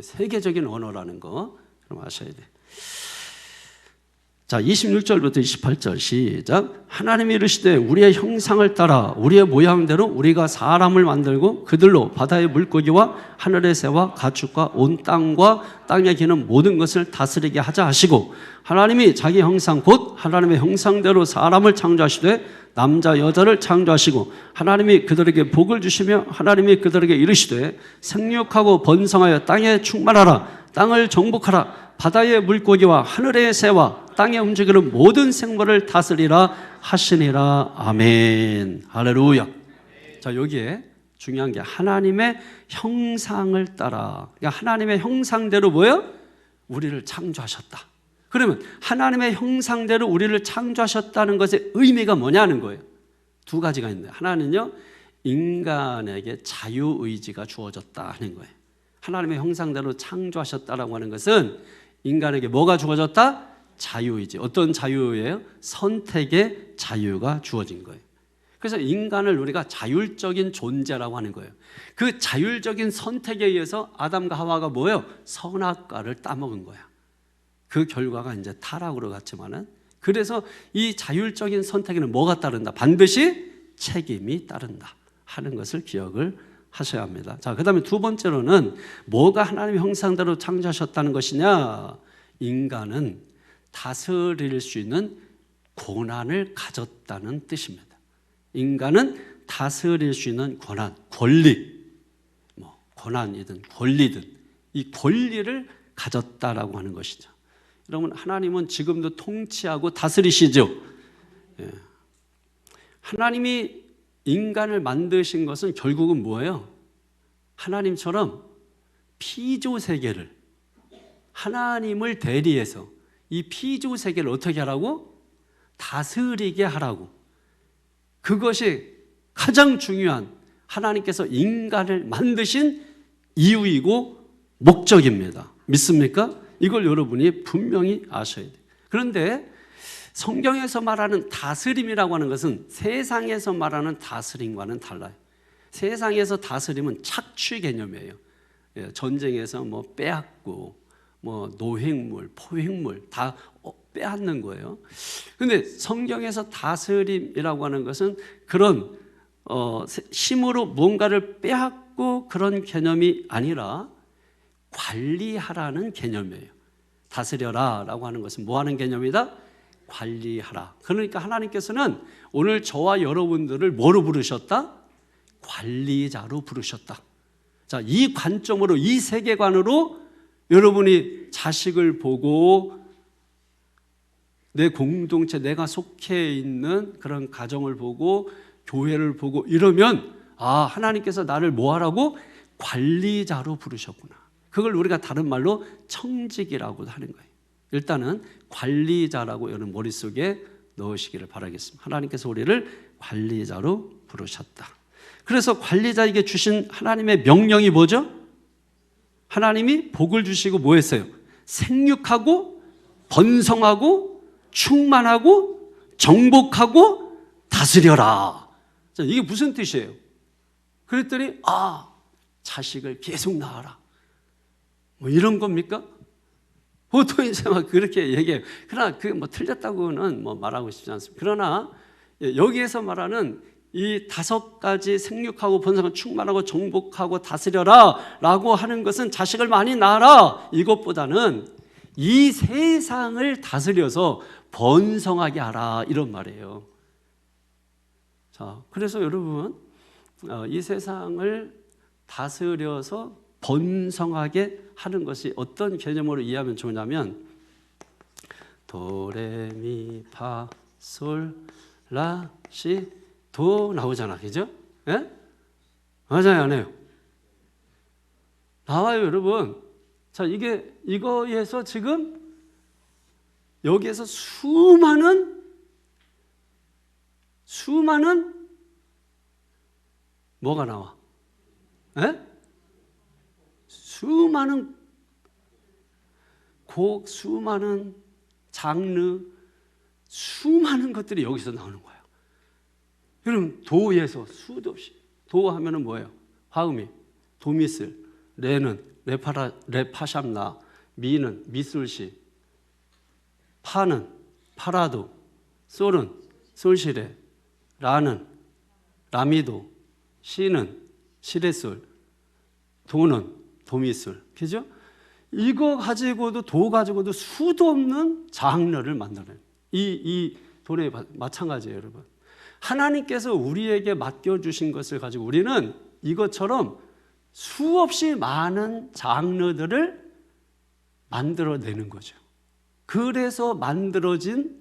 세계적인 언어라는 거 그럼 아셔야 돼. 자, 26절부터 28절 시작. 하나님이 이르시되 우리의 형상을 따라 우리의 모양대로 우리가 사람을 만들고 그들로 바다의 물고기와 하늘의 새와 가축과 온 땅과 땅에 기는 모든 것을 다스리게 하자 하시고 하나님이 자기 형상 곧 하나님의 형상대로 사람을 창조하시되 남자 여자를 창조하시고 하나님이 그들에게 복을 주시며 하나님이 그들에게 이르시되 생육하고 번성하여 땅에 충만하라 땅을 정복하라 바다의 물고기와 하늘의 새와 땅에 움직이는 모든 생물을 다스리라 하시니라. 아멘. 할렐루야. 자, 여기에 중요한 게 하나님의 형상을 따라. 그러니까 하나님의 형상대로 뭐예요? 우리를 창조하셨다. 그러면 하나님의 형상대로 우리를 창조하셨다는 것의 의미가 뭐냐는 거예요. 두 가지가 있는데 하나는요, 인간에게 자유의지가 주어졌다 하는 거예요. 하나님의 형상대로 창조하셨다라고 하는 것은 인간에게 뭐가 주어졌다? 자유의지. 어떤 자유예요? 선택의 자유가 주어진 거예요. 그래서 인간을 우리가 자율적인 존재라고 하는 거예요. 그 자율적인 선택에 의해서 아담과 하와가 뭐예요? 선악과를 따먹은 거야. 그 결과가 이제 타락으로 갔지만은, 그래서 이 자율적인 선택에는 뭐가 따른다? 반드시 책임이 따른다 하는 것을 기억을 하셔야 합니다. 자, 그 다음에 두 번째로는 뭐가 하나님의 형상대로 창조하셨다는 것이냐? 인간은 다스릴 수 있는 권한을 가졌다는 뜻입니다. 인간은 다스릴 수 있는 권한, 권리, 권한이든 권리든 이 권리를 가졌다라고 하는 것이죠. 여러분, 하나님은 지금도 통치하고 다스리시죠. 예. 하나님이 인간을 만드신 것은 결국은 뭐예요? 하나님처럼 피조세계를, 하나님을 대리해서 이 피조세계를 어떻게 하라고? 다스리게 하라고. 그것이 가장 중요한 하나님께서 인간을 만드신 이유이고 목적입니다. 믿습니까? 이걸 여러분이 분명히 아셔야 돼요. 그런데 성경에서 말하는 다스림이라고 하는 것은 세상에서 말하는 다스림과는 달라요. 세상에서 다스림은 착취 개념이에요. 전쟁에서 빼앗고 노획물, 포획물 다 빼앗는 거예요. 그런데 성경에서 다스림이라고 하는 것은 그런 힘으로 뭔가를 빼앗고 그런 개념이 아니라 관리하라는 개념이에요. 다스려라 라고 하는 것은 뭐 하는 개념이다? 관리하라. 그러니까 하나님께서는 오늘 저와 여러분들을 뭐로 부르셨다? 관리자로 부르셨다. 자, 이 관점으로, 이 세계관으로 여러분이 자식을 보고 내 공동체, 내가 속해 있는 그런 가정을 보고 교회를 보고 이러면 하나님께서 나를 뭐 하라고? 관리자로 부르셨구나. 그걸 우리가 다른 말로 청직이라고 하는 거예요. 일단은 관리자라고 여러분 머릿속에 넣으시기를 바라겠습니다. 하나님께서 우리를 관리자로 부르셨다. 그래서 관리자에게 주신 하나님의 명령이 뭐죠? 하나님이 복을 주시고 뭐 했어요? 생육하고 번성하고 충만하고 정복하고 다스려라. 자, 이게 무슨 뜻이에요? 그랬더니 자식을 계속 낳아라. 이런 겁니까? 보통 이제 막 그렇게 얘기해요. 그러나 그 틀렸다고는 말하고 싶지 않습니다. 그러나 여기에서 말하는 이 5가지 생육하고 번성하고 충만하고 정복하고 다스려라 라고 하는 것은 자식을 많이 낳아라 이것보다는 이 세상을 다스려서 번성하게 하라 이런 말이에요. 자, 그래서 여러분 이 세상을 다스려서 번성하게 하는 것이 어떤 개념으로 이해하면 좋냐면 도레미파솔라시 도 나오잖아, 그죠? 예? 맞아요, 안 해요? 나와요, 여러분. 자, 이거에서 지금 여기에서 수많은 뭐가 나와? 예? 수많은 곡, 수많은 장르, 수많은 것들이 여기서 나오는 거예요. 여러분, 도에서 수도 없이, 도 하면은 뭐예요? 화음이, 도미슬, 레는 레파샵나, 미는 미술시, 파는 파라도, 솔은 솔시레, 라는 라미도, 시는 시레솔, 도는 도미솔. 그죠? 이거 가지고도, 도 가지고도 수도 없는 장르를 만들어요. 이 도에 마찬가지예요, 여러분. 하나님께서 우리에게 맡겨주신 것을 가지고 우리는 이것처럼 수없이 많은 장르들을 만들어내는 거죠. 그래서 만들어진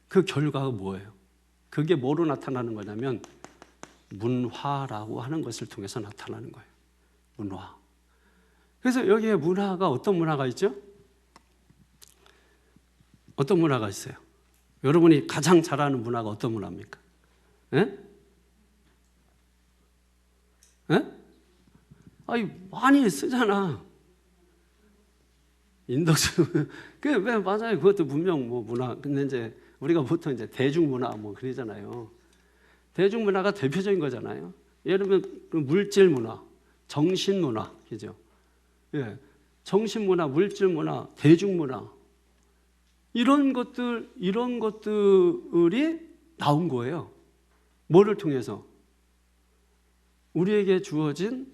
그 결과가 뭐예요? 그게 뭐로 나타나는 거냐면 문화라고 하는 것을 통해서 나타나는 거예요. 문화. 그래서 여기에 문화가, 어떤 문화가 있죠? 어떤 문화가 있어요? 여러분이 가장 잘 아는 문화가 어떤 문화입니까? 예? 예? 아니, 많이 쓰잖아. 인덕스. 그, 왜, 맞아요. 그것도 분명 뭐 문화. 근데 이제 우리가 보통 이제 대중문화 뭐 그러잖아요. 대중문화가 대표적인 거잖아요. 예를 들면 물질 문화, 정신 문화, 그죠? 예. 정신 문화, 물질 문화, 대중문화. 이런 것들이 나온 거예요. 뭐를 통해서? 우리에게 주어진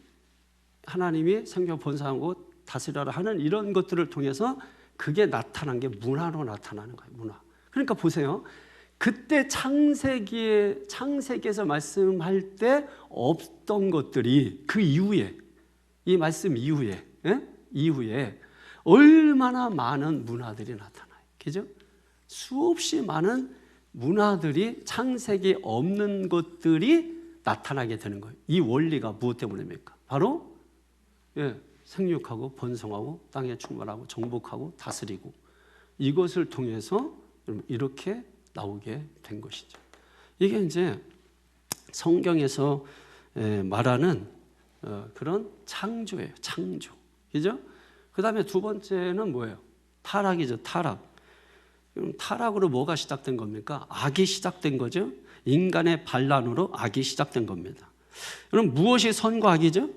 하나님이 생명 번성하고 다스려라 하는 이런 것들을 통해서 그게 나타난 게 문화로 나타나는 거예요. 문화. 그러니까 보세요. 그때 창세기에서 말씀할 때 없던 것들이 그 이후에, 이 말씀 이후에, 예? 이후에 얼마나 많은 문화들이 나타나요. 그죠? 수없이 많은 문화들이, 창세기에 없는 것들이 나타나게 되는 거예요. 이 원리가 무엇 때문입니까? 바로 생육하고 번성하고 땅에 충만하고 정복하고 다스리고, 이것을 통해서 이렇게 나오게 된 것이죠. 이게 이제 성경에서 말하는 그런 창조예요. 창조. 그죠? 그 다음에 두 번째는 뭐예요? 타락이죠. 타락. 그럼 타락으로 뭐가 시작된 겁니까? 악이 시작된 거죠. 인간의 반란으로 악이 시작된 겁니다. 그럼 무엇이 선과 악이죠?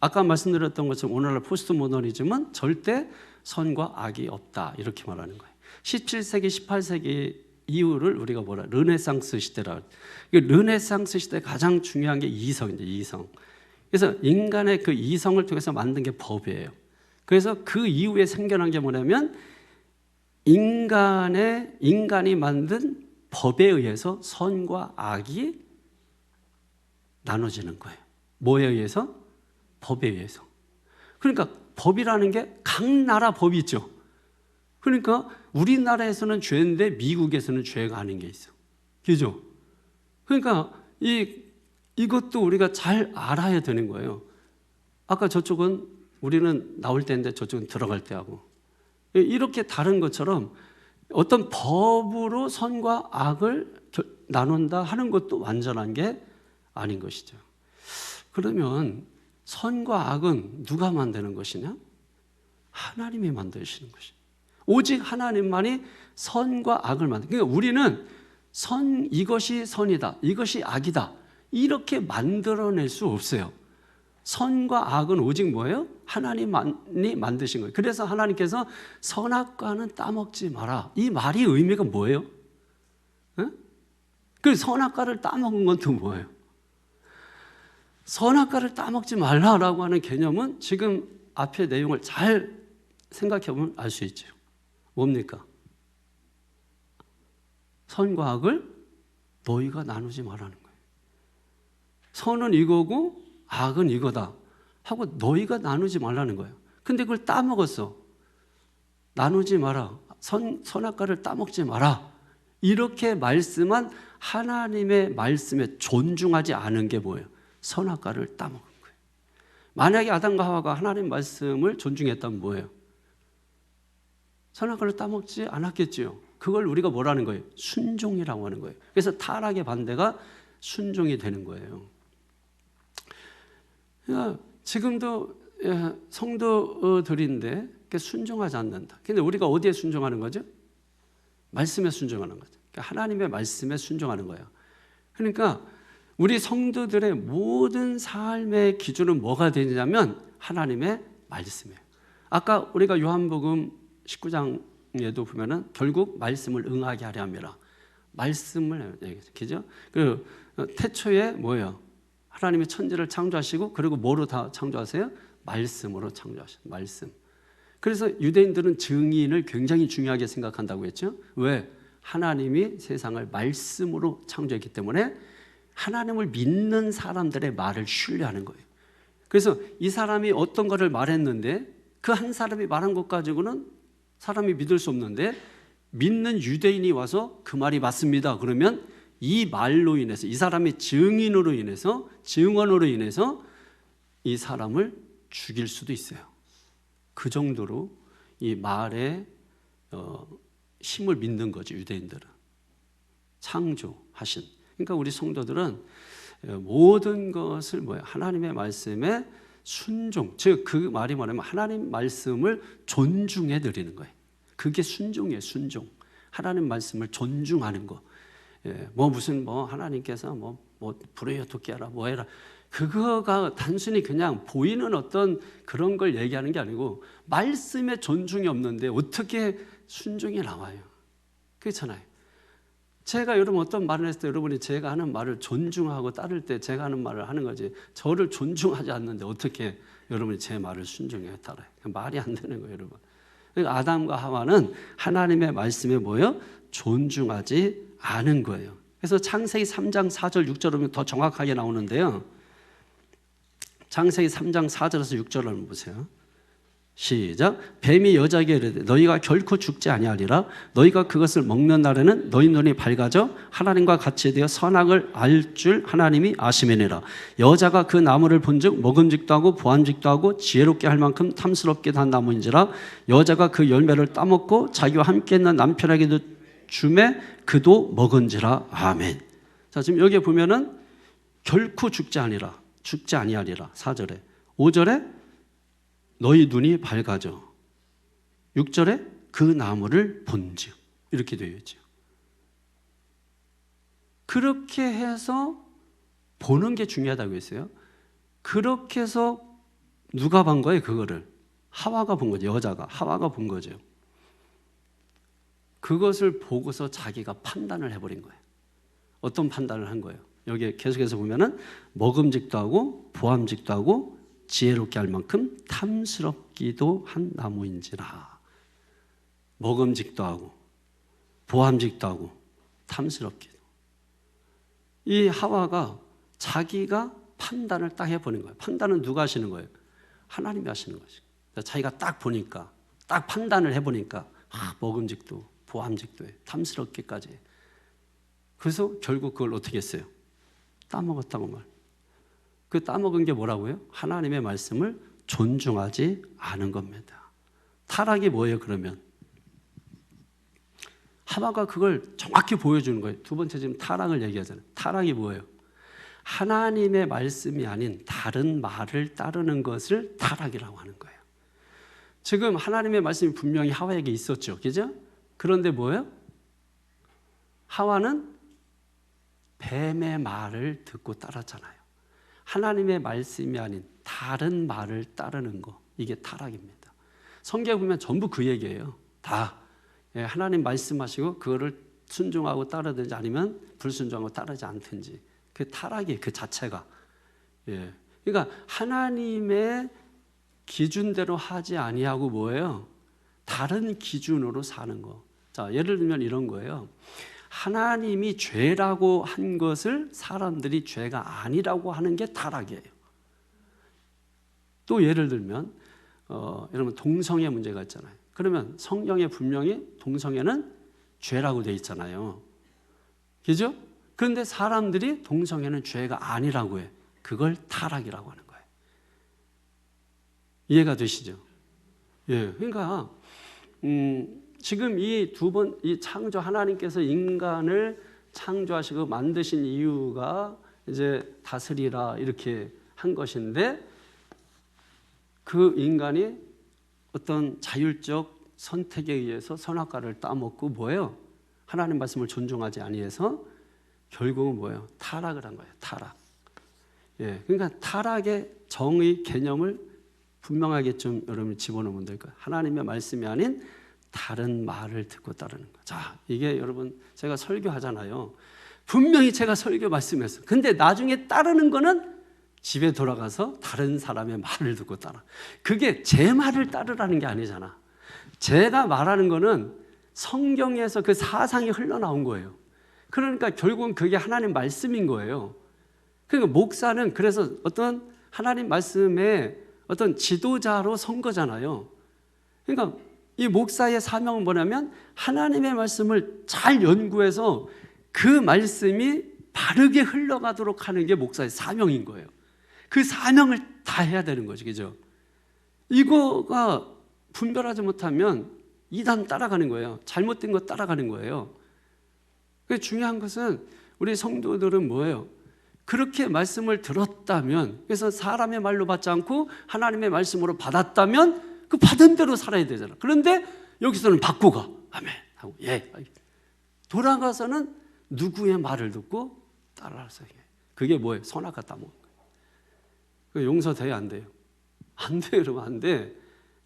아까 말씀드렸던 것처럼 오늘날 포스트 모더니즘은 절대 선과 악이 없다, 이렇게 말하는 거예요. 17세기, 18세기 이후를 우리가 뭐라, 르네상스 시대라. 르네상스 시대 가장 중요한 게 이성인데, 이성. 그래서 인간의 그 이성을 통해서 만든 게 법이에요. 그래서 그 이후에 생겨난 게 뭐냐면 인간이 만든 법에 의해서 선과 악이 나눠지는 거예요. 뭐에 의해서? 법에 의해서. 그러니까 법이라는 게 각 나라 법이 있죠. 그러니까 우리나라에서는 죄인데 미국에서는 죄가 아닌 게 있어. 그죠? 그러니까 이것도 우리가 잘 알아야 되는 거예요. 아까 저쪽은 우리는 나올 때인데 저쪽은 들어갈 때 하고, 이렇게 다른 것처럼 어떤 법으로 선과 악을 나눈다 하는 것도 완전한 게 아닌 것이죠. 그러면 선과 악은 누가 만드는 것이냐? 하나님이 만드시는 것이죠. 오직 하나님만이 선과 악을 만든다. 그러니까 우리는 이것이 선이다, 이것이 악이다, 이렇게 만들어낼 수 없어요. 선과 악은 오직 뭐예요? 하나님만이 만드신 거예요. 그래서 하나님께서 선악과는 따먹지 마라, 이 말이 의미가 뭐예요? 그 선악과를 따먹은 건 또 뭐예요? 선악과를 따먹지 말라라고 하는 개념은 지금 앞의 내용을 잘 생각해 보면 알 수 있죠. 뭡니까? 선과 악을 너희가 나누지 말라는 거예요. 선은 이거고 악은 이거다 하고 너희가 나누지 말라는 거예요. 근데 그걸 따먹었어. 나누지 마라, 선악과를 따먹지 마라, 이렇게 말씀한 하나님의 말씀에 존중하지 않은 게 뭐예요? 선악과를 따먹은 거예요. 만약에 아담과 하와가 하나님 말씀을 존중했다면 뭐예요? 선악과를 따먹지 않았겠지요. 그걸 우리가 뭐라는 거예요? 순종이라고 하는 거예요. 그래서 타락의 반대가 순종이 되는 거예요. 그러니까 지금도 성도들인데 순종하지 않는다. 근데 우리가 어디에 순종하는 거죠? 말씀에 순종하는 거죠. 그러니까 하나님의 말씀에 순종하는 거예요. 그러니까 우리 성도들의 모든 삶의 기준은 뭐가 되냐면 하나님의 말씀이에요. 아까 우리가 요한복음 19장에도 보면은 결국 말씀을 응하게 하려 함이라. 말씀을 얘기죠. 그 태초에 뭐예요? 하나님이 천지를 창조하시고 그리고 뭐로 다 창조하세요? 말씀으로 창조하셨어요. 말씀. 그래서 유대인들은 증인을 굉장히 중요하게 생각한다고 했죠. 왜? 하나님이 세상을 말씀으로 창조했기 때문에 하나님을 믿는 사람들의 말을 신뢰하는 거예요. 그래서 이 사람이 어떤 것을 말했는데 그 한 사람이 말한 것 가지고는 사람이 믿을 수 없는데 믿는 유대인이 와서 그 말이 맞습니다. 그러면 이 말로 인해서 이 사람의 증인으로 인해서 증언으로 인해서 이 사람을 죽일 수도 있어요. 그 정도로 이 말에 힘을 믿는 거죠. 유대인들은 창조하신. 그러니까 우리 성도들은 모든 것을 뭐예요? 하나님의 말씀에 순종. 즉 그 말이 뭐냐면 하나님 말씀을 존중해 드리는 거예요. 그게 순종이에요. 순종. 하나님 말씀을 존중하는 거. 뭐 무슨 뭐 하나님께서 뭐 불의여 토끼하라 뭐 해라. 그거가 단순히 그냥 보이는 어떤 그런 걸 얘기하는 게 아니고 말씀에 존중이 없는데 어떻게 순종이 나와요? 그렇잖아요. 제가 여러분 어떤 말을 했을 때 여러분이 제가 하는 말을 존중하고 따를 때 제가 하는 말을 하는 거지 저를 존중하지 않는데 어떻게 여러분이 제 말을 순종해 따라요? 말이 안 되는 거예요, 여러분. 그러니까 아담과 하와는 하나님의 말씀에 뭐예요? 존중하지 않은 거예요. 그래서 창세기 3장 4절 6절을 보면 더 정확하게 나오는데요. 창세기 3장 4절에서 6절을 한번 보세요. 시작. 뱀이 여자에게 이르되 너희가 결코 죽지 아니하리라. 너희가 그것을 먹는 날에는 너희 눈이 밝아져 하나님과 같이 되어 선악을 알 줄 하나님이 아심이니라. 여자가 그 나무를 본즉 먹음직도 하고 보암직도 하고 지혜롭게 할 만큼 탐스럽게 단 나무인지라. 여자가 그 열매를 따먹고 자기와 함께 있는 남편에게도 주매 그도 먹은지라. 아멘. 자, 지금 여기에 보면은 결코 죽지 아니하리라. 4절에. 5절에 너희 눈이 밝아져. 6절에 그 나무를 본즉. 이렇게 되어 있죠. 그렇게 해서 보는 게 중요하다고 했어요. 그렇게 해서 누가 본 거예요? 그거를. 하와가 본 거죠. 여자가. 하와가 본 거죠. 그것을 보고서 자기가 판단을 해버린 거예요. 어떤 판단을 한 거예요? 여기 계속해서 보면은 먹음직도 하고 보암직도 하고 지혜롭게 할 만큼 탐스럽기도 한 나무인지라. 먹음직도 하고 보암직도 하고 탐스럽기도. 이 하와가 자기가 판단을 딱 해보는 거예요. 판단은 누가 하시는 거예요? 하나님이 하시는 거죠. 자기가 딱 보니까 딱 판단을 해보니까 먹음직도 보암직도 해. 탐스럽기까지 해. 그래서 결국 그걸 어떻게 했어요? 따먹었다고 말. 그 따먹은 게 뭐라고요? 하나님의 말씀을 존중하지 않은 겁니다. 타락이 뭐예요, 그러면? 하와가 그걸 정확히 보여주는 거예요. 두 번째 지금 타락을 얘기하잖아요. 타락이 뭐예요? 하나님의 말씀이 아닌 다른 말을 따르는 것을 타락이라고 하는 거예요. 지금 하나님의 말씀이 분명히 하와에게 있었죠. 그죠? 그런데 뭐예요? 하와는 뱀의 말을 듣고 따랐잖아요. 하나님의 말씀이 아닌 다른 말을 따르는 거, 이게 타락입니다. 성경에 보면 전부 그 얘기예요. 다 하나님 말씀하시고 그거를 순종하고 따르든지 아니면 불순종하고 따르지 않든지. 그 타락이 그 자체가. 그러니까 하나님의 기준대로 하지 아니하고 뭐예요? 다른 기준으로 사는 거. 자, 예를 들면 이런 거예요. 하나님이 죄라고 한 것을 사람들이 죄가 아니라고 하는 게 타락이에요. 또 예를 들면 여러분 동성애 문제가 있잖아요. 그러면 성경에 분명히 동성애는 죄라고 돼 있잖아요. 그죠? 그런데 사람들이 동성애는 죄가 아니라고 해. 그걸 타락이라고 하는 거예요. 이해가 되시죠? 예, 그러니까 지금 이 창조 하나님께서 인간을 창조하시고 만드신 이유가 이제 다스리라 이렇게 한 것인데 그 인간이 어떤 자율적 선택에 의해서 선악과를 따먹고 뭐예요? 하나님 말씀을 존중하지 아니해서 결국은 뭐예요? 타락을 한 거예요. 타락. 예, 그러니까 타락의 정의 개념을 분명하게 좀 여러분이 집어넣으면 될 거예요. 하나님의 말씀이 아닌 다른 말을 듣고 따르는 거. 자, 이게 여러분 제가 설교하잖아요. 분명히 제가 설교 말씀했어요. 근데 나중에 따르는 거는 집에 돌아가서 다른 사람의 말을 듣고 따라. 그게 제 말을 따르라는 게 아니잖아. 제가 말하는 거는 성경에서 그 사상이 흘러나온 거예요. 그러니까 결국은 그게 하나님 말씀인 거예요. 그러니까 목사는 그래서 어떤 하나님 말씀의 어떤 지도자로 선 거잖아요. 그러니까 이 목사의 사명은 뭐냐면 하나님의 말씀을 잘 연구해서 그 말씀이 바르게 흘러가도록 하는 게 목사의 사명인 거예요. 그 사명을 다 해야 되는 거죠. 그죠? 이거가 분별하지 못하면 이단 따라가는 거예요. 잘못된 거 따라가는 거예요. 중요한 것은 우리 성도들은 뭐예요? 그렇게 말씀을 들었다면, 그래서 사람의 말로 받지 않고 하나님의 말씀으로 받았다면 그 받은 대로 살아야 되잖아. 그런데 여기서는 바꾸고 아멘 하고 예 돌아가서는 누구의 말을 듣고 따라서 그게 뭐예요? 선악과 따먹는 거예요. 용서돼요? 안 돼요? 안 돼요. 여러분 안 돼.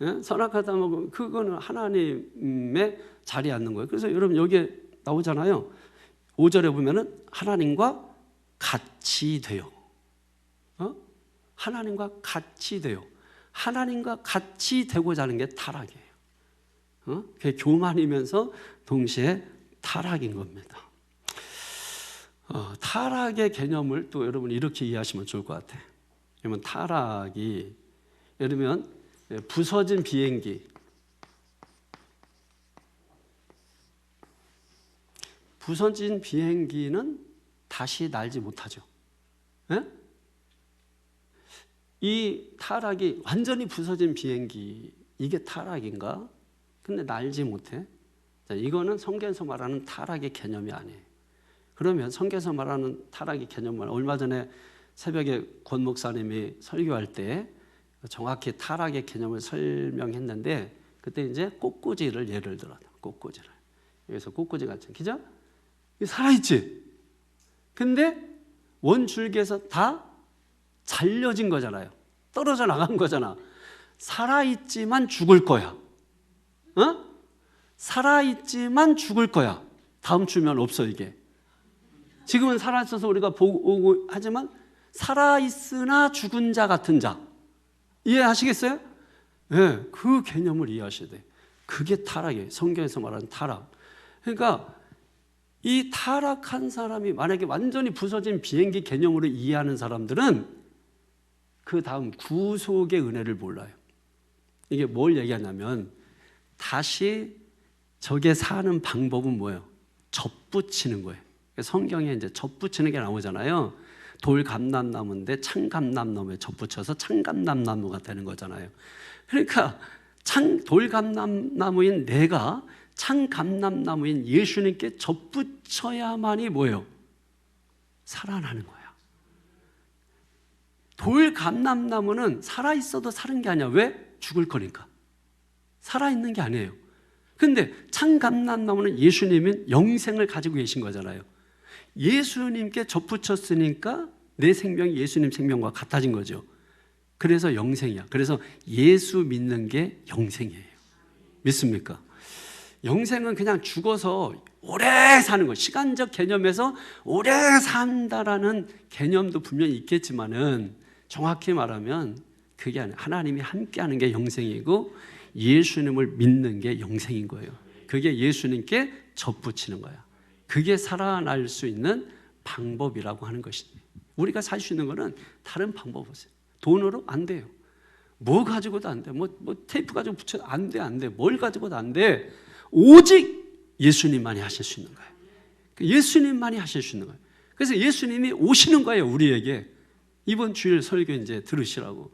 예? 선악과 따먹으면 그거는 하나님의 자리에 앉는 거예요. 그래서 여러분 여기에 나오잖아요. 5절에 보면은 하나님과 같이 돼요. 하나님과 같이 돼요. 하나님과 같이 되고자 하는 게 타락이에요. 그게 교만이면서 동시에 타락인 겁니다. 타락의 개념을 또 여러분 이렇게 이해하시면 좋을 것 같아요. 그러면 타락이 예를 들면 부서진 비행기, 부서진 비행기는 다시 날지 못하죠. 예? 이 타락이 완전히 부서진 비행기, 이게 타락인가? 근데 날지 못해? 자, 이거는 성경에서 말하는 타락의 개념이 아니에요. 그러면 성경에서 말하는 타락의 개념은 얼마 전에 새벽에 권 목사님이 설교할 때 정확히 타락의 개념을 설명했는데 그때 이제 꽃꽂이를 예를 들어요. 꽃꽂이를. 여기서 꽃꽂이 같은 기죠? 살아있지? 근데 원줄기에서 다 잘려진 거잖아요. 떨어져 나간 거잖아. 살아있지만 죽을 거야. 살아있지만 죽을 거야. 다음 주면 없어 이게. 지금은 살아있어서 우리가 보고 하지만 살아있으나 죽은 자 같은 자. 이해하시겠어요? 네, 그 개념을 이해하셔야 돼요. 그게 타락이에요. 성경에서 말하는 타락. 그러니까 이 타락한 사람이 만약에 완전히 부서진 비행기 개념으로 이해하는 사람들은 그 다음 구속의 은혜를 몰라요. 이게 뭘 얘기하냐면 다시 저게 사는 방법은 뭐예요? 접붙이는 거예요. 성경에 이제 접붙이는 게 나오잖아요. 돌감람나무인데 창감람나무에 접붙여서 창감람나무가 되는 거잖아요. 그러니까 돌감람나무인 내가 창감람나무인 예수님께 접붙여야만이 뭐예요? 살아나는 거야. 돌감람나무는 살아있어도 사는 게 아니야. 왜? 죽을 거니까. 살아있는 게 아니에요. 근데 창감람나무는 예수님은 영생을 가지고 계신 거잖아요. 예수님께 접붙였으니까 내 생명이 예수님 생명과 같아진 거죠. 그래서 영생이야. 그래서 예수 믿는 게 영생이에요. 믿습니까? 영생은 그냥 죽어서 오래 사는 거, 시간적 개념에서 오래 산다라는 개념도 분명히 있겠지만은 정확히 말하면 그게 아니에요. 하나님이 함께하는 게 영생이고 예수님을 믿는 게 영생인 거예요. 그게 예수님께 접붙이는 거야. 그게 살아날 수 있는 방법이라고 하는 것입니다. 우리가 살 수 있는 거는 다른 방법 없어요. 돈으로 안 돼요. 뭐 가지고도 안 돼. 뭐 테이프 가지고 붙여도 안 돼, 안 돼. 뭘 가지고도 안 돼. 오직 예수님만이 하실 수 있는 거예요. 예수님만이 하실 수 있는 거예요. 그래서 예수님이 오시는 거예요, 우리에게. 이번 주일 설교 이제 들으시라고.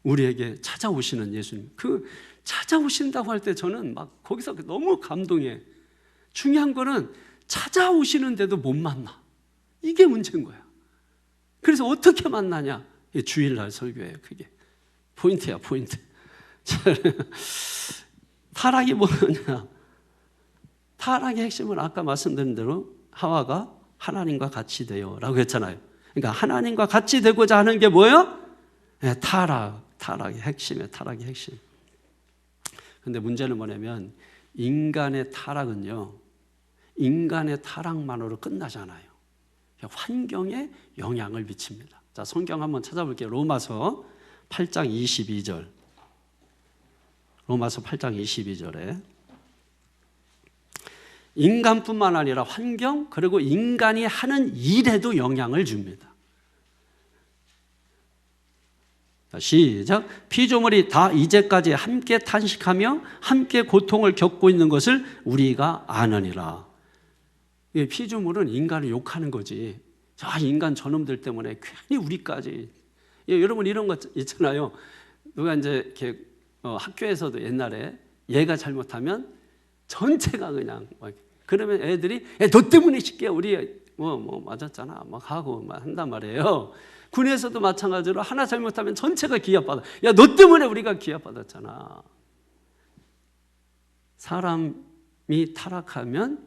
우리에게 찾아오시는 예수님. 그 찾아오신다고 할 때 저는 막 거기서 너무 감동해. 중요한 거는 찾아오시는데도 못 만나. 이게 문제인 거야. 그래서 어떻게 만나냐? 주일날 설교예요, 그게. 포인트야, 포인트. 타락이 뭐냐? 타락의 핵심은 아까 말씀드린 대로 하와가 하나님과 같이 돼요 라고 했잖아요. 그러니까 하나님과 같이 되고자 하는 게 뭐예요? 네, 타락의 핵심이에요. 타락의 핵심. 근데 문제는 뭐냐면 인간의 타락은요, 인간의 타락만으로 끝나지 않아요. 환경에 영향을 미칩니다. 자, 성경 한번 찾아볼게요. 로마서 8장 22절. 로마서 8장 22절에 인간뿐만 아니라 환경 그리고 인간이 하는 일에도 영향을 줍니다. 시작. 피조물이 다 이제까지 함께 탄식하며 함께 고통을 겪고 있는 것을 우리가 아느니라. 피조물은 인간을 욕하는 거지. 자, 인간 저놈들 때문에 괜히 우리까지. 여러분 이런 거 있잖아요. 누가 이제 이렇게 학교에서도 옛날에 얘가 잘못하면 전체가 그냥 그러면 애들이 너 때문에 시끼야 우리 뭐 맞았잖아 막 하고 막 한단 말이에요. 군에서도 마찬가지로 하나 잘못하면 전체가 기합받아. 야, 너 때문에 우리가 기합받았잖아. 사람이 타락하면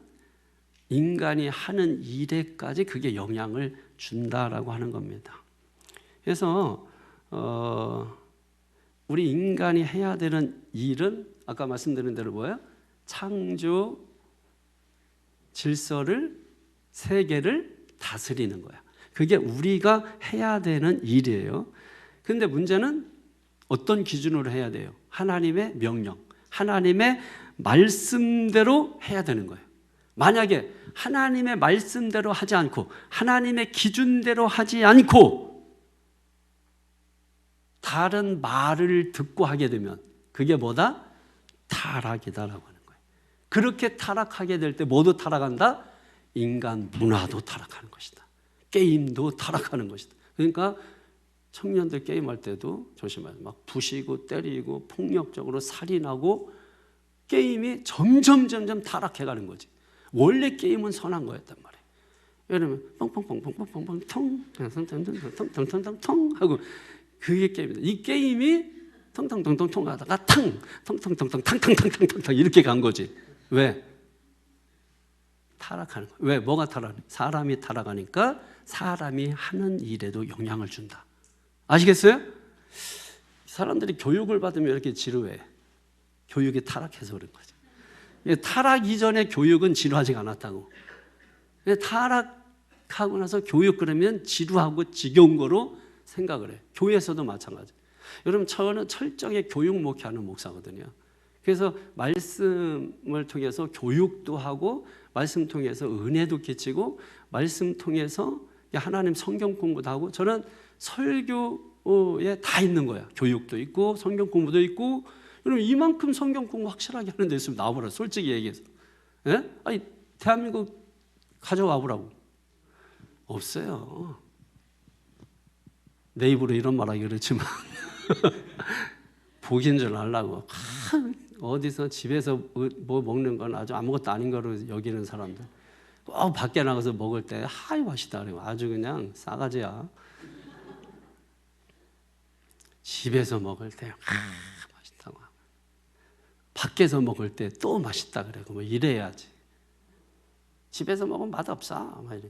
인간이 하는 일에까지 그게 영향을 준다라고 하는 겁니다. 그래서 우리 인간이 해야 되는 일은 아까 말씀드린 대로 뭐예요? 창조 질서를 세계를 다스리는 거야. 그게 우리가 해야 되는 일이에요. 그런데 문제는 어떤 기준으로 해야 돼요? 하나님의 명령, 하나님의 말씀대로 해야 되는 거예요. 만약에 하나님의 말씀대로 하지 않고 하나님의 기준대로 하지 않고 다른 말을 듣고 하게 되면 그게 뭐다? 타락이다라고 하는 거예요. 그렇게 타락하게 될 때 모두 타락한다? 인간 문화도 타락하는 것이다. 게임도 타락하는 것이다. 그러니까 청년들 게임할 때도 조심해야 돼. 막 부시고 때리고 폭력적으로 살인하고 게임이 점점 타락해가는 거지. 원래 게임은 선한 거였단 말이에요. 왜냐면 뻥뻥뻥뻥뻥뻥뻥 통 하고 그게 게임이다. 이 게임이 텅텅텅텅 하다가 텅텅텅텅 탕탕탕탕탕 이렇게 간 거지. 왜? 타락하는 거야. 왜? 뭐가 타락하냐? 사람이 타락하니까 사람이 하는 일에도 영향을 준다. 아시겠어요? 사람들이 교육을 받으면 이렇게 지루해. 교육이 타락해서 그런 거죠. 타락 이전의 교육은 지루하지가 않았다고. 타락하고 나서 교육 그러면 지루하고 지겨운 거로 생각을 해. 교회에서도 마찬가지. 여러분 저는 철저하게 교육 목회하는 목사거든요. 그래서 말씀을 통해서 교육도 하고 말씀 통해서 은혜도 끼치고 말씀 통해서 하나님 성경 공부도 하고 저는 설교에 다 있는 거야. 교육도 있고 성경 공부도 있고. 여러분 이만큼 성경 공부 확실하게 하는 데 있으면 나와보라. 솔직히 얘기해서. 예? 아니 대한민국 가져와 보라고. 없어요. 내 입으로 이런 말하기 그렇지만 복인 줄 알라고. 어디서 집에서 뭐 먹는 건 아주 아무것도 아닌 거로 여기는 사람들 꼭 밖에 나가서 먹을 때 하이 맛있다 그래요. 아주 그냥 싸가지야. 집에서 먹을 때 맛있다고 하고 밖에서 먹을 때 또 맛있다 그래고 뭐 이래야지. 집에서 먹으면 맛없어. 막 이래.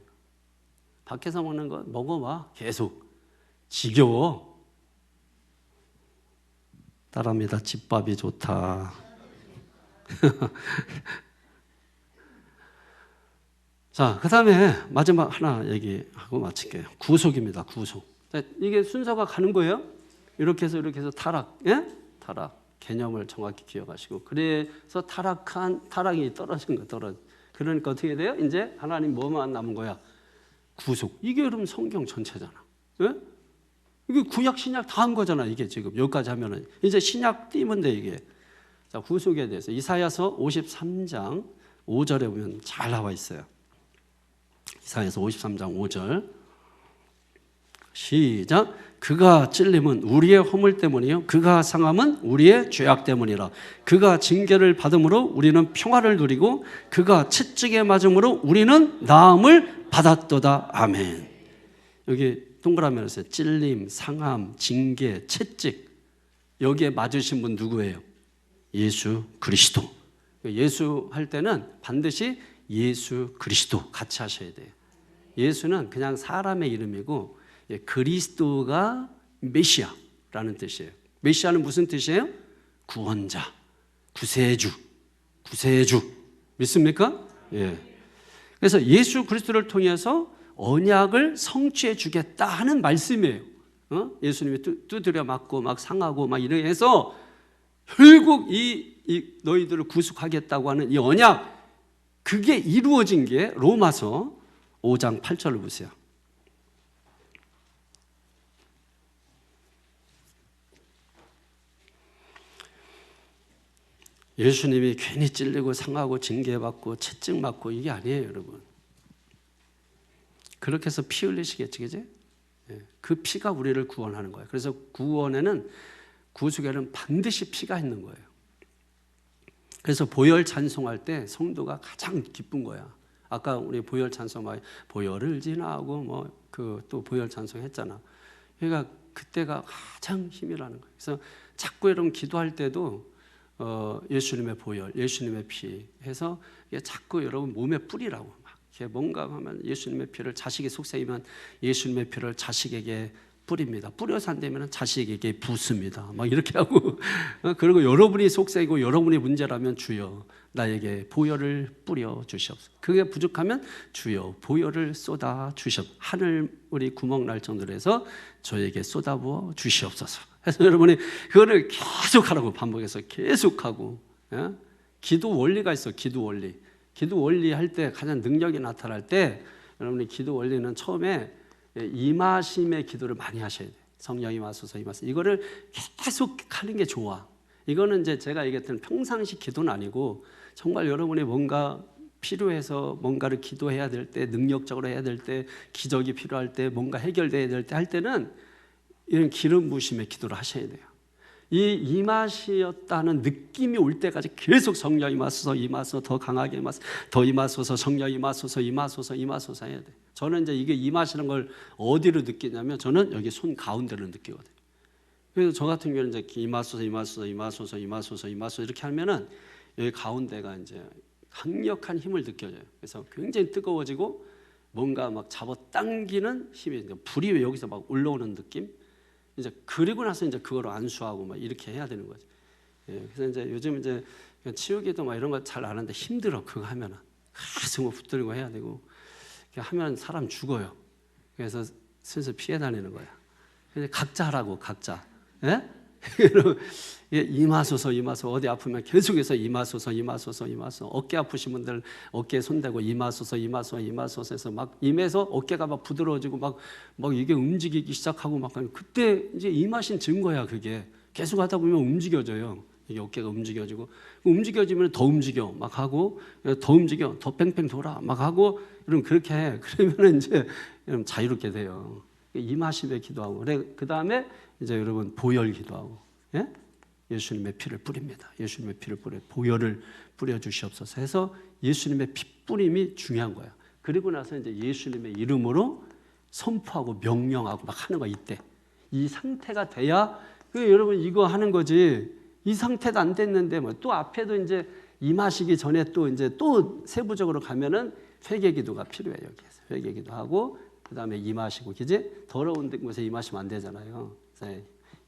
밖에서 먹는 거 먹어봐. 계속 지겨워. 따라합니다. 집밥이 좋다. 자, 그 다음에 마지막 하나 얘기하고 마칠게요. 구속입니다. 구속. 이게 순서가 가는 거예요. 이렇게 해서 타락, 예? 타락 개념을 정확히 기억하시고 그래서 타락이 떨어진 거 그러니까 어떻게 돼요? 이제 하나님 뭐만 남은 거야? 구속. 이게 여러분 성경 전체잖아. 예? 이게 구약 신약 다 한 거잖아. 이게 지금 여기까지 하면은 이제 신약 띄면 돼 이게. 자, 구속에 대해서 이사야서 53장 5절에 보면 잘 나와 있어요. 이사야서 53장 5절 시작. 그가 찔림은 우리의 허물 때문이요 그가 상함은 우리의 죄악 때문이라. 그가 징계를 받음으로 우리는 평화를 누리고 그가 채찍에 맞음으로 우리는 나음을 받았도다. 아멘. 여기 동그라미로 했어요. 찔림, 상함, 징계, 채찍. 여기에 맞으신 분 누구예요? 예수 그리스도. 예수 할 때는 반드시 예수 그리스도 같이 하셔야 돼요. 예수는 그냥 사람의 이름이고 그리스도가 메시아라는 뜻이에요. 메시아는 무슨 뜻이에요? 구원자, 구세주 믿습니까? 예. 그래서 예수 그리스도를 통해서 언약을 성취해 주겠다 하는 말씀이에요. 예수님이 두드려 맞고 막 상하고 막 이렇게 해서 결국 이 너희들을 구속하겠다고 하는 이 언약, 그게 이루어진 게 로마서 5장 8절을 보세요. 예수님이 괜히 찔리고 상하고 징계받고 채찍맞고 이게 아니에요, 여러분. 그렇게 해서 피 흘리시겠지, 그지? 그 피가 우리를 구원하는 거예요. 그래서 구원에는, 구속에는 반드시 피가 있는 거예요. 그래서 보혈 찬송할 때 성도가 가장 기쁜 거야. 아까 우리 보혈 찬송 막 보혈을 지나고 뭐 또 보혈 찬송 했잖아. 그러니까 그때가 가장 힘이 나는 거예요. 그래서 자꾸 여러분 기도할 때도 예수님의 보혈, 예수님의 피 해서 자꾸 여러분 몸에 뿌리라고 막 이렇게 뭔가 하면 예수님의 피를, 자식이 속삭이면 예수님의 피를 자식에게 뿌립니다. 뿌려서 안 되면 자식에게 붓습니다. 막 이렇게 하고 그리고 여러분이 속삭이고 여러분이 문제라면 주여 나에게 보혈을 뿌려 주시옵소서. 그게 부족하면 주여 보혈을 쏟아 주시옵소서. 하늘 우리 구멍 날 정도로 해서 저에게 쏟아부어 주시옵소서. 그래서 여러분이 그거를 계속 하라고, 반복해서 계속 하고. 예? 기도 원리가 있어. 기도 원리. 기도 원리 할 때 가장 능력이 나타날 때 여러분이 기도 원리는 처음에 임하심의 기도를 많이 하셔야 돼요. 성령 임하소서, 임하소서. 이거를 계속 하는 게 좋아. 이거는 이제 제가 얘기했던 평상시 기도는 아니고 정말 여러분이 뭔가 필요해서 뭔가를 기도해야 될 때, 능력적으로 해야 될 때, 기적이 필요할 때, 뭔가 해결돼야 될 때 할 때는 이런 기름 부으심의 기도를 하셔야 돼요. 이 임하시었다는 느낌이 올 때까지 계속 성령 임하소서, 임하소서, 더 강하게 임하소서, 더 임하소서, 성령 임하소서, 임하소서, 임하소서 해야 돼. 저는 이제 이게 임하시는 걸 어디로 느끼냐면 저는 여기 손 가운데로 느끼거든요. 그래서 저 같은 경우는 이제 임하소서, 임하소서, 임하소서, 임하소서, 임하소서 이렇게 하면은 여기 가운데가 이제 강력한 힘을 느껴져요. 그래서 굉장히 뜨거워지고 뭔가 막 잡아당기는 힘이, 불이 여기서 막 올라오는 느낌. 이제 그리고 나서 이제 그거를 안수하고 막 이렇게 해야 되는 거죠. 예, 그래서 이제 요즘 이제 치유기도 막 이런 거 잘 아는데 힘들어. 그거 하면은 계속 뭐 붙들고 해야 되고 하면 사람 죽어요. 그래서 슬슬 피해 다니는 거야. 그래서 각자 하라고, 각자. 예? 임하소서, 임하소서. 어디 아프면 계속해서 임하소서, 임하소서, 임하소서. 어깨 아프신 분들 어깨에 손대고 임하소서, 임하소서, 임하소서 해서 막 임해서 어깨가 막 부드러워지고 막 이게 움직이기 시작하고 막 그때 이제 임하신 증거야. 그게 계속 하다 보면 움직여져요. 이게 어깨가 움직여지고 움직여지면 더 움직여 막 하고 더 움직여 더 뺑뺑 돌아 막 하고 이러면 그렇게 해. 그러면 이제 자유롭게 돼요. 임하심에 기도하고 그 다음에 이제 여러분 보혈 기도하고. 예? 예수님의 피를 뿌립니다. 예수님의 피를 뿌려 보혈을 뿌려 주시옵소서 해서 예수님의 피 뿌림이 중요한 거예요. 그리고 나서 이제 예수님의 이름으로 선포하고 명령하고 막 하는 거. 이때 이 상태가 돼야 여러분 이거 하는 거지. 이 상태도 안 됐는데 뭐 또 앞에도 이제 임하시기 전에 또 이제 또 세부적으로 가면은 회개기도가 필요해요. 여기에서 회개기도하고 그 다음에 임하시고, 그지? 더러운 곳에 임하시면 안 되잖아요.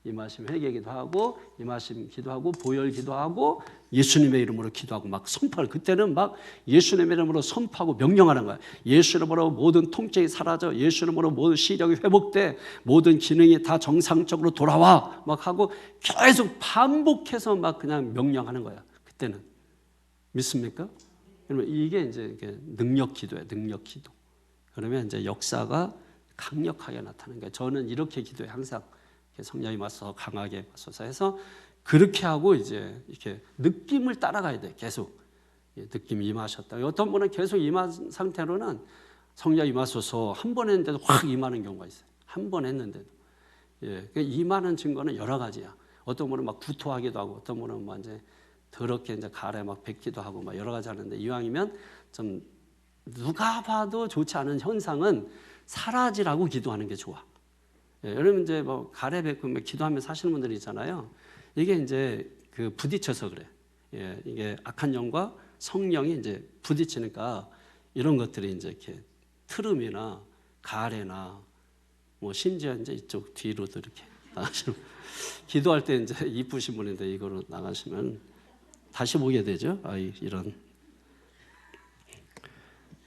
임하심 회개기도 하고 임하심 기도하고 보혈 기도하고 예수님의 이름으로 기도하고 막 선포하는, 그때는 막 예수님의 이름으로 선포하고 명령하는 거야. 예수 이름으로 모든 통증이 사라져, 예수 이름으로 모든 시력이 회복돼, 모든 기능이 다 정상적으로 돌아와 막 하고 계속 반복해서 막 그냥 명령하는 거야. 그때는 믿습니까? 여러분 이게 이제 능력 기도예요. 능력 기도. 그러면 이제 역사가 강력하게 나타나는 거예요. 저는 이렇게 기도해 항상. 성령이 와서 강하게 와서 해서 그렇게 하고 이제 이렇게 느낌을 따라가야 돼. 계속 느낌이 임하셨다. 어떤 분은 계속 임한 상태로는 성령이 임하소서 한 번 했는데도 확 임하는 경우가 있어요. 한 번 했는데도. 임하는 증거는 여러 가지야. 어떤 분은 막 구토하기도 하고, 어떤 분은 막 이제 더럽게 이제 가래 막 뱉기도 하고 막 여러 가지 하는데, 이왕이면 좀 누가 봐도 좋지 않은 현상은 사라지라고 기도하는 게 좋아. 여러분 이제 뭐 가래 뱉고 기도하면서 하시는 분들이 있잖아요. 이게 이제 그 부딪혀서 그래. 예, 이게 악한 영과 성령이 이제 부딪히니까 이런 것들이 이제 이렇게 트름이나 가래나 뭐 심지어 이제 이쪽 뒤로도 이렇게 나가시면 기도할 때 이제 이쁘신 분인데 이거로 나가시면 다시 보게 되죠. 이런.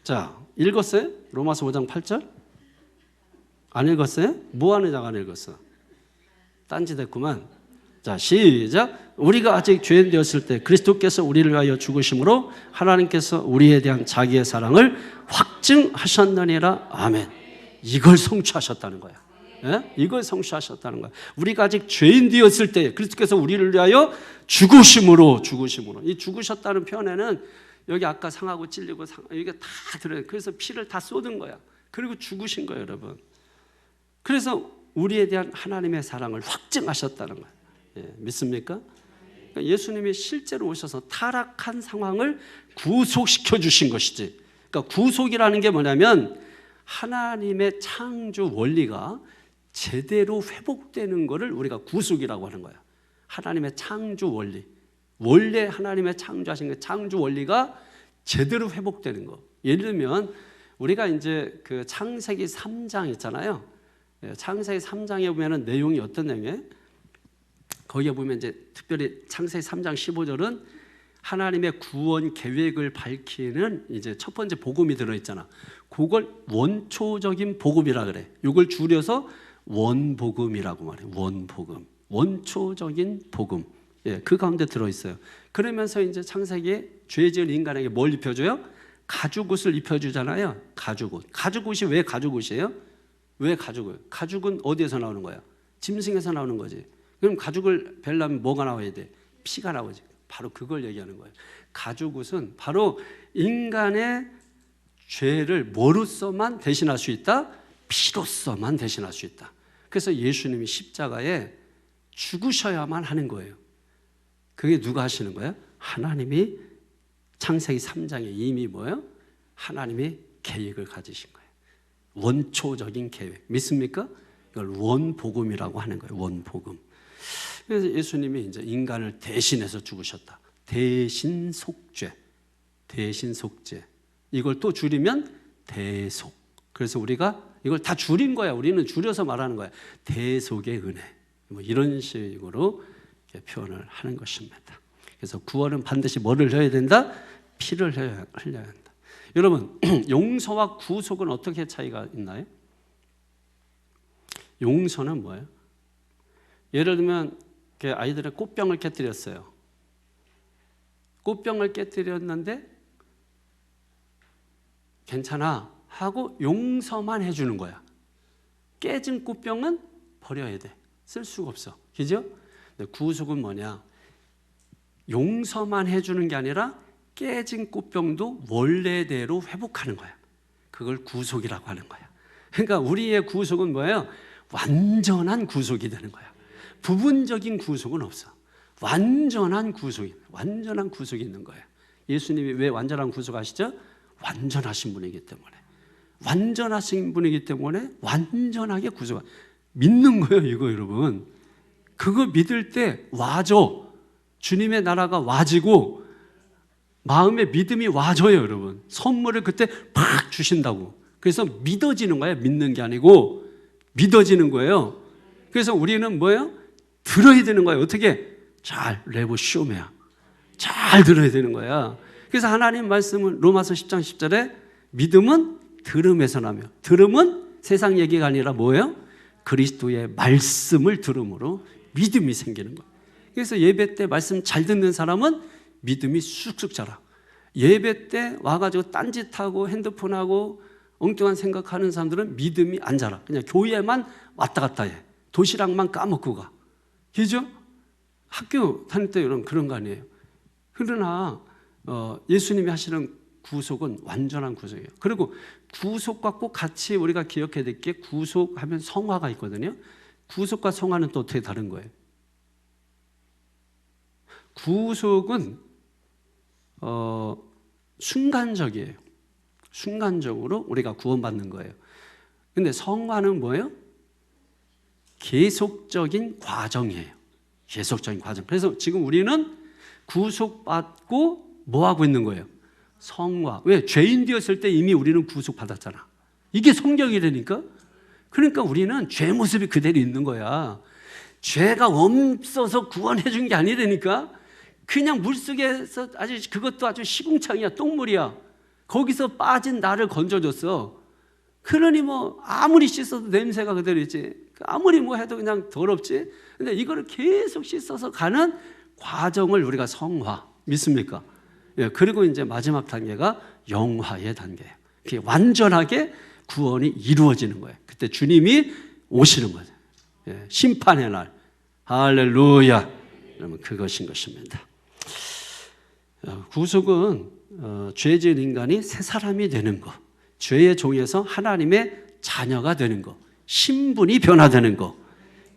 자, 읽었어요? 로마서 5장 8절? 안 읽었어요? 뭐 하는 자가 안 읽었어? 딴짓했구만. 자, 시작. 우리가 아직 죄인 되었을 때 그리스도께서 우리를 위하여 죽으심으로 하나님께서 우리에 대한 자기의 사랑을 확증하셨느니라. 아멘. 이걸 성취하셨다는 거야. 예? 이걸 성취하셨다는 거야. 우리가 아직 죄인 되었을 때 그리스도께서 우리를 위하여 죽으심으로 이 죽으셨다는 표현에는 여기 아까 상하고 찔리고 이게 다 들어요. 그래서 피를 다 쏟은 거야. 그리고 죽으신 거예요, 여러분. 그래서 우리에 대한 하나님의 사랑을 확증하셨다는 거예요. 예, 믿습니까? 그러니까 예수님이 실제로 오셔서 타락한 상황을 구속시켜 주신 것이지. 그러니까 구속이라는 게 뭐냐면 하나님의 창조 원리가 제대로 회복되는 것을 우리가 구속이라고 하는 거야. 하나님의 창조 원리. 원래 하나님의 창조하신 그 창조 원리가 제대로 회복되는 거. 예를 들면 우리가 이제 그 창세기 3장 있잖아요. 창세기 3장에 보면은 내용이 어떤 내용이에요? 거기에 보면 이제 특별히 창세기 3장 15절은 하나님의 구원 계획을 밝히는 이제 첫 번째 복음이 들어있잖아. 그걸 원초적인 복음이라 그래. 이걸 줄여서 원복음이라고 말해. 원복음. 원초적인 복음. 예, 그 가운데 들어있어요. 그러면서 이제 창세기에 죄 지은 인간에게 뭘 입혀줘요? 가죽옷을 입혀주잖아요. 가죽옷. 가죽옷이 왜 가죽옷이에요? 왜 가죽을? 가죽은 어디에서 나오는 거야? 짐승에서 나오는 거지. 그럼 가죽을 벨려면 뭐가 나와야 돼? 피가 나오지. 바로 그걸 얘기하는 거예요. 가죽옷은 바로 인간의 죄를 뭐로서만 대신할 수 있다? 피로서만 대신할 수 있다. 그래서 예수님이 십자가에 죽으셔야만 하는 거예요. 그게 누가 하시는 거예요? 하나님이 창세기 3장에 이미 뭐예요? 하나님이 계획을 가지신 거예요. 원초적인 계획. 믿습니까? 이걸 원복음이라고 하는 거예요. 원복음. 그래서 예수님이 이제 인간을 대신해서 죽으셨다. 대신속죄. 대신속죄. 이걸 또 줄이면 대속. 그래서 우리가 이걸 다 줄인 거야. 우리는 줄여서 말하는 거야. 대속의 은혜. 뭐 이런 식으로 표현을 하는 것입니다. 그래서 구원은 반드시 뭐를 해야 된다? 피를 흘려야 한다. 여러분, 용서와 구속은 어떻게 차이가 있나요? 용서는 뭐예요? 예를 들면 아이들의 꽃병을 깨뜨렸어요. 꽃병을 깨뜨렸는데 괜찮아 하고 용서만 해주는 거야. 깨진 꽃병은 버려야 돼. 쓸 수가 없어. 그죠? 근데 구속은 뭐냐? 용서만 해주는 게 아니라 깨진 꽃병도 원래대로 회복하는 거야. 그걸 구속이라고 하는 거야. 그러니까 우리의 구속은 뭐예요? 완전한 구속이 되는 거야. 부분적인 구속은 없어. 완전한 구속이 있는 거예요. 예수님이 왜 완전한 구속 아시죠? 완전하신 분이기 때문에. 완전하신 분이기 때문에 완전하게 구속. 믿는 거예요, 이거 여러분. 그거 믿을 때 와줘. 주님의 나라가 와지고 마음의 믿음이 와줘요, 여러분. 선물을 그때 팍 주신다고. 그래서 믿어지는 거예요. 믿는 게 아니고 믿어지는 거예요. 그래서 우리는 뭐예요? 들어야 되는 거예요. 어떻게? 잘 레보시오메야. 잘 들어야 되는 거야. 그래서 하나님 말씀은 로마서 10장 10절에 믿음은 들음에서 나며, 들음은 세상 얘기가 아니라 뭐예요? 그리스도의 말씀을 들음으로 믿음이 생기는 거예요. 그래서 예배 때 말씀 잘 듣는 사람은 믿음이 쑥쑥 자라. 예배 때 와가지고 딴짓하고 핸드폰하고 엉뚱한 생각하는 사람들은 믿음이 안 자라. 그냥 교회만 왔다 갔다 해. 도시락만 까먹고 가. 그죠? 학교 다닐 때 그런 거 아니에요. 그러나 예수님이 하시는 구속은 완전한 구속이에요. 그리고 구속과 꼭 같이 우리가 기억해야 될 게 구속하면 성화가 있거든요. 구속과 성화는 또 어떻게 다른 거예요? 구속은 순간적이에요. 순간적으로 우리가 구원받는 거예요. 근데 성화는 뭐예요? 계속적인 과정이에요. 계속적인 과정. 그래서 지금 우리는 구속받고 뭐 하고 있는 거예요? 성화. 왜? 죄인 되었을 때 이미 우리는 구속받았잖아. 이게 성경이라니까. 그러니까 우리는 죄 모습이 그대로 있는 거야. 죄가 없어서 구원해 준 게 아니라니까. 그냥 물속에서 그것도 아주 시궁창이야. 똥물이야. 거기서 빠진 나를 건져줬어. 그러니 뭐 아무리 씻어도 냄새가 그대로 있지. 아무리 뭐 해도 그냥 더럽지. 근데 이거를 계속 씻어서 가는 과정을 우리가 성화 믿습니까? 예, 그리고 이제 마지막 단계가 영화의 단계예요. 그게 완전하게 구원이 이루어지는 거예요. 그때 주님이 오시는 거죠. 예, 심판의 날. 할렐루야. 여러분 그것인 것입니다. 구속은 죄 지은 인간이 새 사람이 되는 것, 죄의 종에서 하나님의 자녀가 되는 것, 신분이 변화되는 것,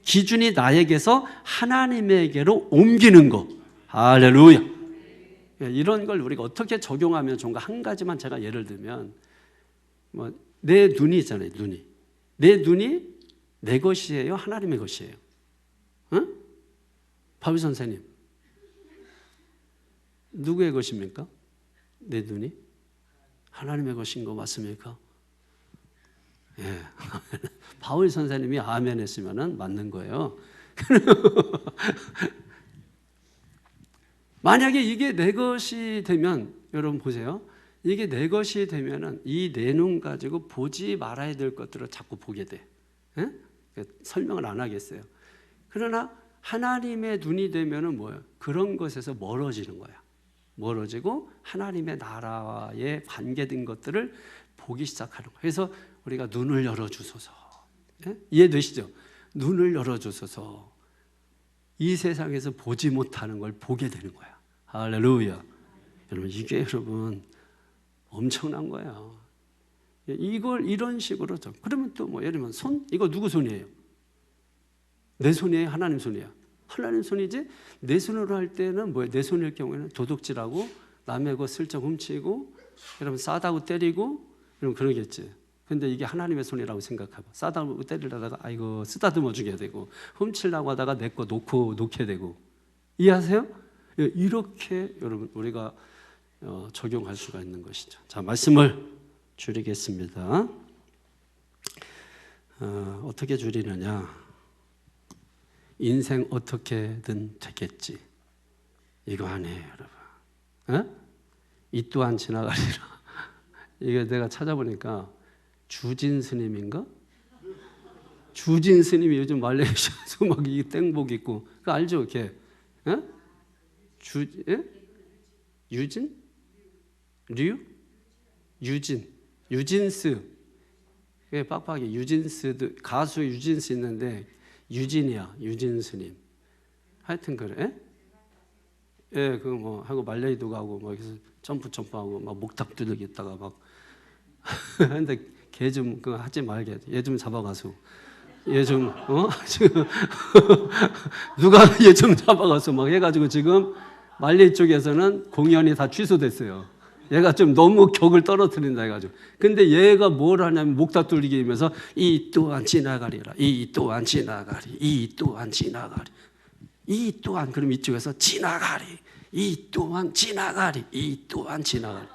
기준이 나에게서 하나님에게로 옮기는 것. 할렐루야. 이런 걸 우리가 어떻게 적용하면 좋은가? 한 가지만 제가 예를 들면 내 눈이 있잖아요. 내 눈이 내 것이에요? 하나님의 것이에요? 응? 바울 선생님, 누구의 것입니까? 내 눈이? 하나님의 것인 거 맞습니까? 예. 바울 선생님이 아멘 했으면 맞는 거예요. 만약에 이게 내 것이 되면, 여러분 보세요. 이게 내 것이 되면은 이 내 눈 가지고 보지 말아야 될 것들을 자꾸 보게 돼. 예? 설명을 안 하겠어요. 그러나 하나님의 눈이 되면은 뭐예요? 그런 것에서 멀어지는 거야. 멀어지고 하나님의 나라와의 관계된 것들을 보기 시작하는 거예요. 그래서 우리가 눈을 열어주소서. 예? 이해되시죠? 눈을 열어주소서. 이 세상에서 보지 못하는 걸 보게 되는 거야. 할렐루야. 여러분 이게 여러분 엄청난 거야. 이걸 이런 식으로 그러면 또 뭐 예를 들면 손? 이거 누구 손이에요? 내 손이에요? 하나님 손이야? 하나님 손이지. 내 손으로 할 때는 뭐예요? 내 손일 경우에는 도둑질하고 남의 거 슬쩍 훔치고 여러분 싸다고 때리고 여러분 그러겠지. 근데 이게 하나님의 손이라고 생각하고 싸다고 때리려다가 아이고 쓰다듬어 주게 되고 훔치려고 하다가 내 거 놓게 되고 이해하세요? 이렇게 여러분 우리가 적용할 수가 있는 것이죠. 자, 말씀을 줄이겠습니다. 어떻게 줄이느냐? 인생 어떻게든 되겠지. 이거 아니에요, 여러분. 이 또한 지나가리라. 이게 내가 찾아보니까 주진 스님인가? 주진 스님이 요즘 말레이시아에서 막 이 땡복 입고 그거 알죠, 걔? 유진? 류? 유진스. 그게 빡빡이 유진스 가수 유진스 있는데 유진이야, 유진 스님. 하여튼 그래. 예, 그 뭐 하고 말레이도 가고 막 여기서 점프하고 막 목탁 두들기다가 막. 근데 걔 좀 그거 하지 말게. 얘 좀 잡아가서. 얘 좀 지금 누가 얘 좀 잡아가서 막 해가지고 지금 말레이 쪽에서는 공연이 다 취소됐어요. 얘가 좀 너무 격을 떨어뜨린다 해가지고. 근데 얘가 뭘 하냐면 목탁 두들기 하면서 이 또한 지나가리라. 이 또한 지나가리. 이 또한 지나가리. 이 또한 그럼 이쪽에서 지나가리. 이 또한 지나가리. 이 또한 지나가리.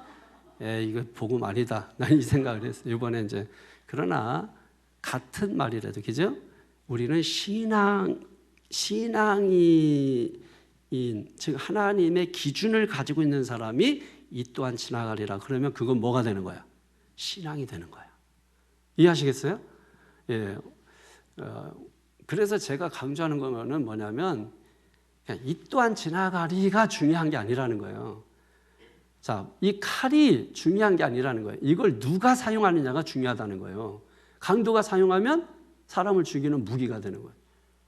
이거 복음 아니다. 난 이 생각을 했어요. 이번에 이제 그러나 같은 말이라도 그죠? 우리는 신앙인 즉 하나님의 기준을 가지고 있는 사람이 이 또한 지나가리라. 그러면 그건 뭐가 되는 거야? 신앙이 되는 거야. 이해하시겠어요? 예. 그래서 제가 강조하는 거는 뭐냐면 이 또한 지나가리가 중요한 게 아니라는 거예요. 자, 이 칼이 중요한 게 아니라는 거예요. 이걸 누가 사용하느냐가 중요하다는 거예요. 강도가 사용하면 사람을 죽이는 무기가 되는 거예요.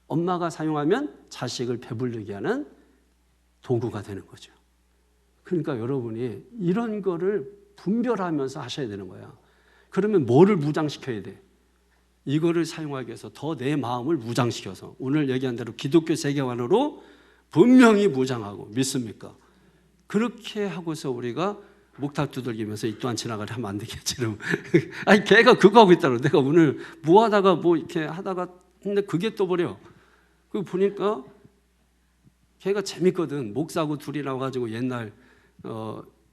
엄마가 사용하면 자식을 배부르게 하는 도구가 되는 거죠. 그러니까 여러분이 이런 거를 분별하면서 하셔야 되는 거야. 그러면 뭐를 무장시켜야 돼? 이거를 사용하기 위해서 더 내 마음을 무장시켜서 오늘 얘기한 대로 기독교 세계관으로 분명히 무장하고 믿습니까? 그렇게 하고서 우리가 목탁 두들기면서 이 또한 지나가리 하면 안 되겠지. 아니 걔가 그거 하고 있다고. 내가 오늘 뭐 하다가 뭐 이렇게 하다가 근데 그게 떠버려. 그 보니까 걔가 재밌거든. 목사하고 둘이 나와가지고 옛날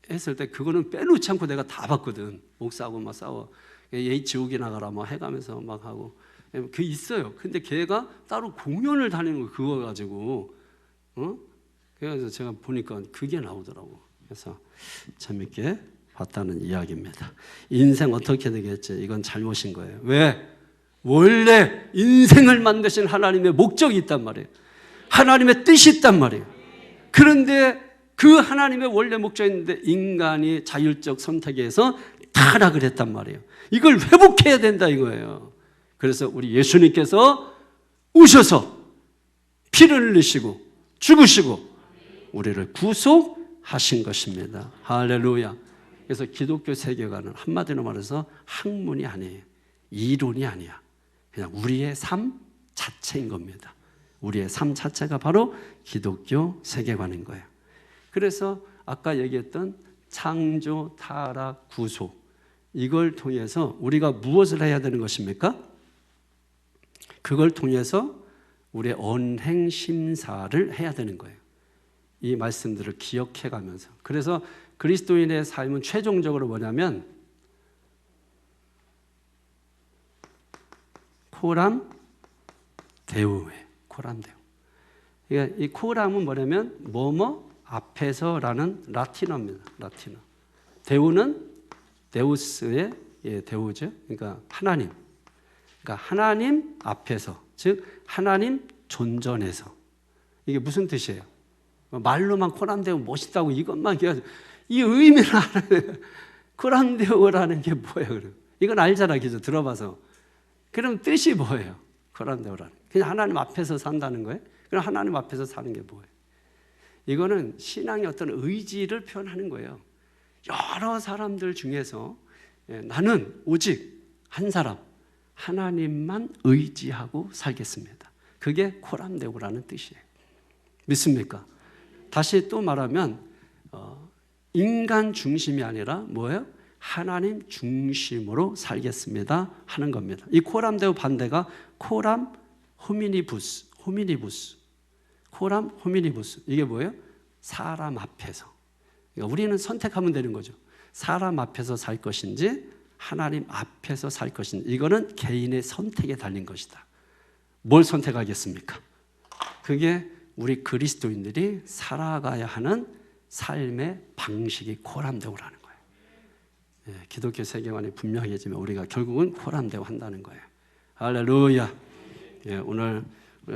했을 때 그거는 빼놓지 않고 내가 다 봤거든. 목사하고 막 싸워. 얘 지옥에 나가라 막 해가면서 막 하고. 그 있어요. 근데 걔가 따로 공연을 다니는 거 그거 가지고 그래서 제가 보니까 그게 나오더라고. 그래서 재밌게 봤다는 이야기입니다. 인생 어떻게 되겠지? 이건 잘못인 거예요. 왜? 원래 인생을 만드신 하나님의 목적이 있단 말이에요. 하나님의 뜻이 있단 말이에요. 그런데 그 하나님의 원래 목적이 있는데 인간이 자율적 선택에서 타락을 했단 말이에요. 이걸 회복해야 된다 이거예요. 그래서 우리 예수님께서 오셔서 피를 흘리시고 죽으시고 우리를 구속하신 것입니다. 할렐루야. 그래서 기독교 세계관은 한마디로 말해서 학문이 아니에요. 이론이 아니야. 그냥 우리의 삶 자체인 겁니다. 우리의 삶 자체가 바로 기독교 세계관인 거예요. 그래서 아까 얘기했던 창조, 타락, 구속 이걸 통해서 우리가 무엇을 해야 되는 것입니까? 그걸 통해서 우리의 언행심사를 해야 되는 거예요. 이 말씀들을 기억해 가면서. 그래서 그리스도인의 삶은 최종적으로 뭐냐면 코람 데우예요. 코람 데우. 그러니까 이 코람은 뭐냐면 뭐뭐 앞에서라는 라틴어입니다. 라틴어. 데우는 데우스의 데우죠. 그러니까 하나님. 그러니까 하나님 앞에서, 즉 하나님 존전에서. 이게 무슨 뜻이에요? 말로만 코람데우 멋있다고 이것만 해가지고 이 의미를 알아요. 코람데우라는 게 뭐예요? 이건 알잖아, 그죠? 들어봐서. 그럼 뜻이 뭐예요? 코람데우라는. 그냥 하나님 앞에서 산다는 거예요? 그럼 하나님 앞에서 사는 게 뭐예요? 이거는 신앙의 어떤 의지를 표현하는 거예요. 여러 사람들 중에서 나는 오직 한 사람, 하나님만 의지하고 살겠습니다. 그게 코람데우라는 뜻이에요. 믿습니까? 다시 또 말하면 인간 중심이 아니라 뭐예요? 하나님 중심으로 살겠습니다 하는 겁니다. 이 코람데우 반대가 코람 호미니부스. 코람 호미니부스. 이게 뭐예요? 사람 앞에서. 그러니까 우리는 선택하면 되는 거죠. 사람 앞에서 살 것인지 하나님 앞에서 살 것인지. 이거는 개인의 선택에 달린 것이다. 뭘 선택하겠습니까? 그게 우리 그리스도인들이 살아가야 하는 삶의 방식이 코람데우라는 거예요. 기독교 세계관이 분명해지면 우리가 결국은 코람데우 한다는 거예요. 할렐루야. 오늘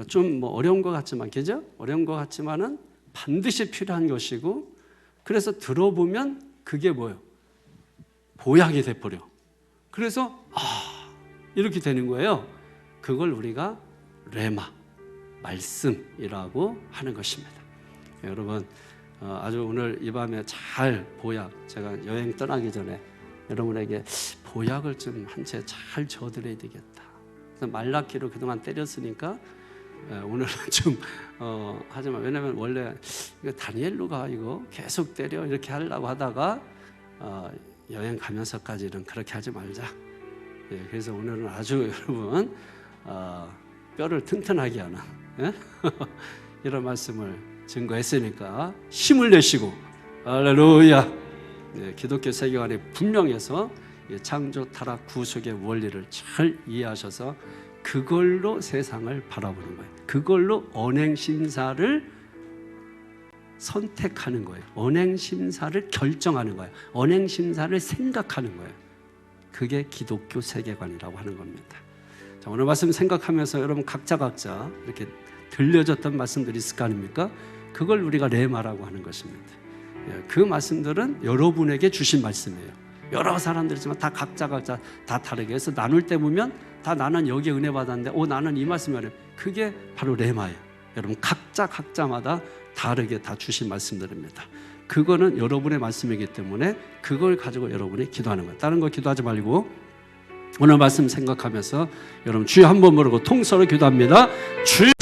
좀 어려운 것 같지만, 그죠? 어려운 것 같지만은 반드시 필요한 것이고, 그래서 들어보면 그게 뭐예요? 보약이 돼버려. 그래서 이렇게 되는 거예요. 그걸 우리가 레마, 말씀이라고 하는 것입니다. 여러분 아주 오늘 이 밤에 잘 보약, 제가 여행 떠나기 전에 여러분에게 보약을 좀 한 채 잘 저어드려야 되겠다. 말라키로 그동안 때렸으니까 오늘은 좀 하지만, 왜냐면 원래 이거 다니엘루가 이거 계속 때려 이렇게 하려고 하다가 여행 가면서까지는 그렇게 하지 말자. 그래서 오늘은 아주 여러분 뼈를 튼튼하게 하는 이런 말씀을 증거했으니까 힘을 내시고, 할렐루야. 기독교 세계관이 분명해서 창조, 타락, 구속의 원리를 잘 이해하셔서 그걸로 세상을 바라보는 거예요. 그걸로 언행심사를 선택하는 거예요. 언행심사를 결정하는 거예요. 언행심사를 생각하는 거예요. 그게 기독교 세계관이라고 하는 겁니다. 자, 오늘 말씀 생각하면서 여러분 각자 이렇게 들려졌던 말씀들이 있을 거 아닙니까? 그걸 우리가 레마라고 하는 것입니다. 그 말씀들은 여러분에게 주신 말씀이에요. 여러 사람들이지만 다 각자 다 다르게 해서 나눌 때 보면 다 나는 여기에 은혜 받았는데 나는 이 말씀이 아니에요. 그게 바로 레마예요. 여러분 각자마다 다르게 다 주신 말씀들입니다. 그거는 여러분의 말씀이기 때문에 그걸 가지고 여러분이 기도하는 거예요. 다른 거 기도하지 말고 오늘 말씀 생각하면서 여러분 주여 한 번 부르고 통서로 기도합니다. 주여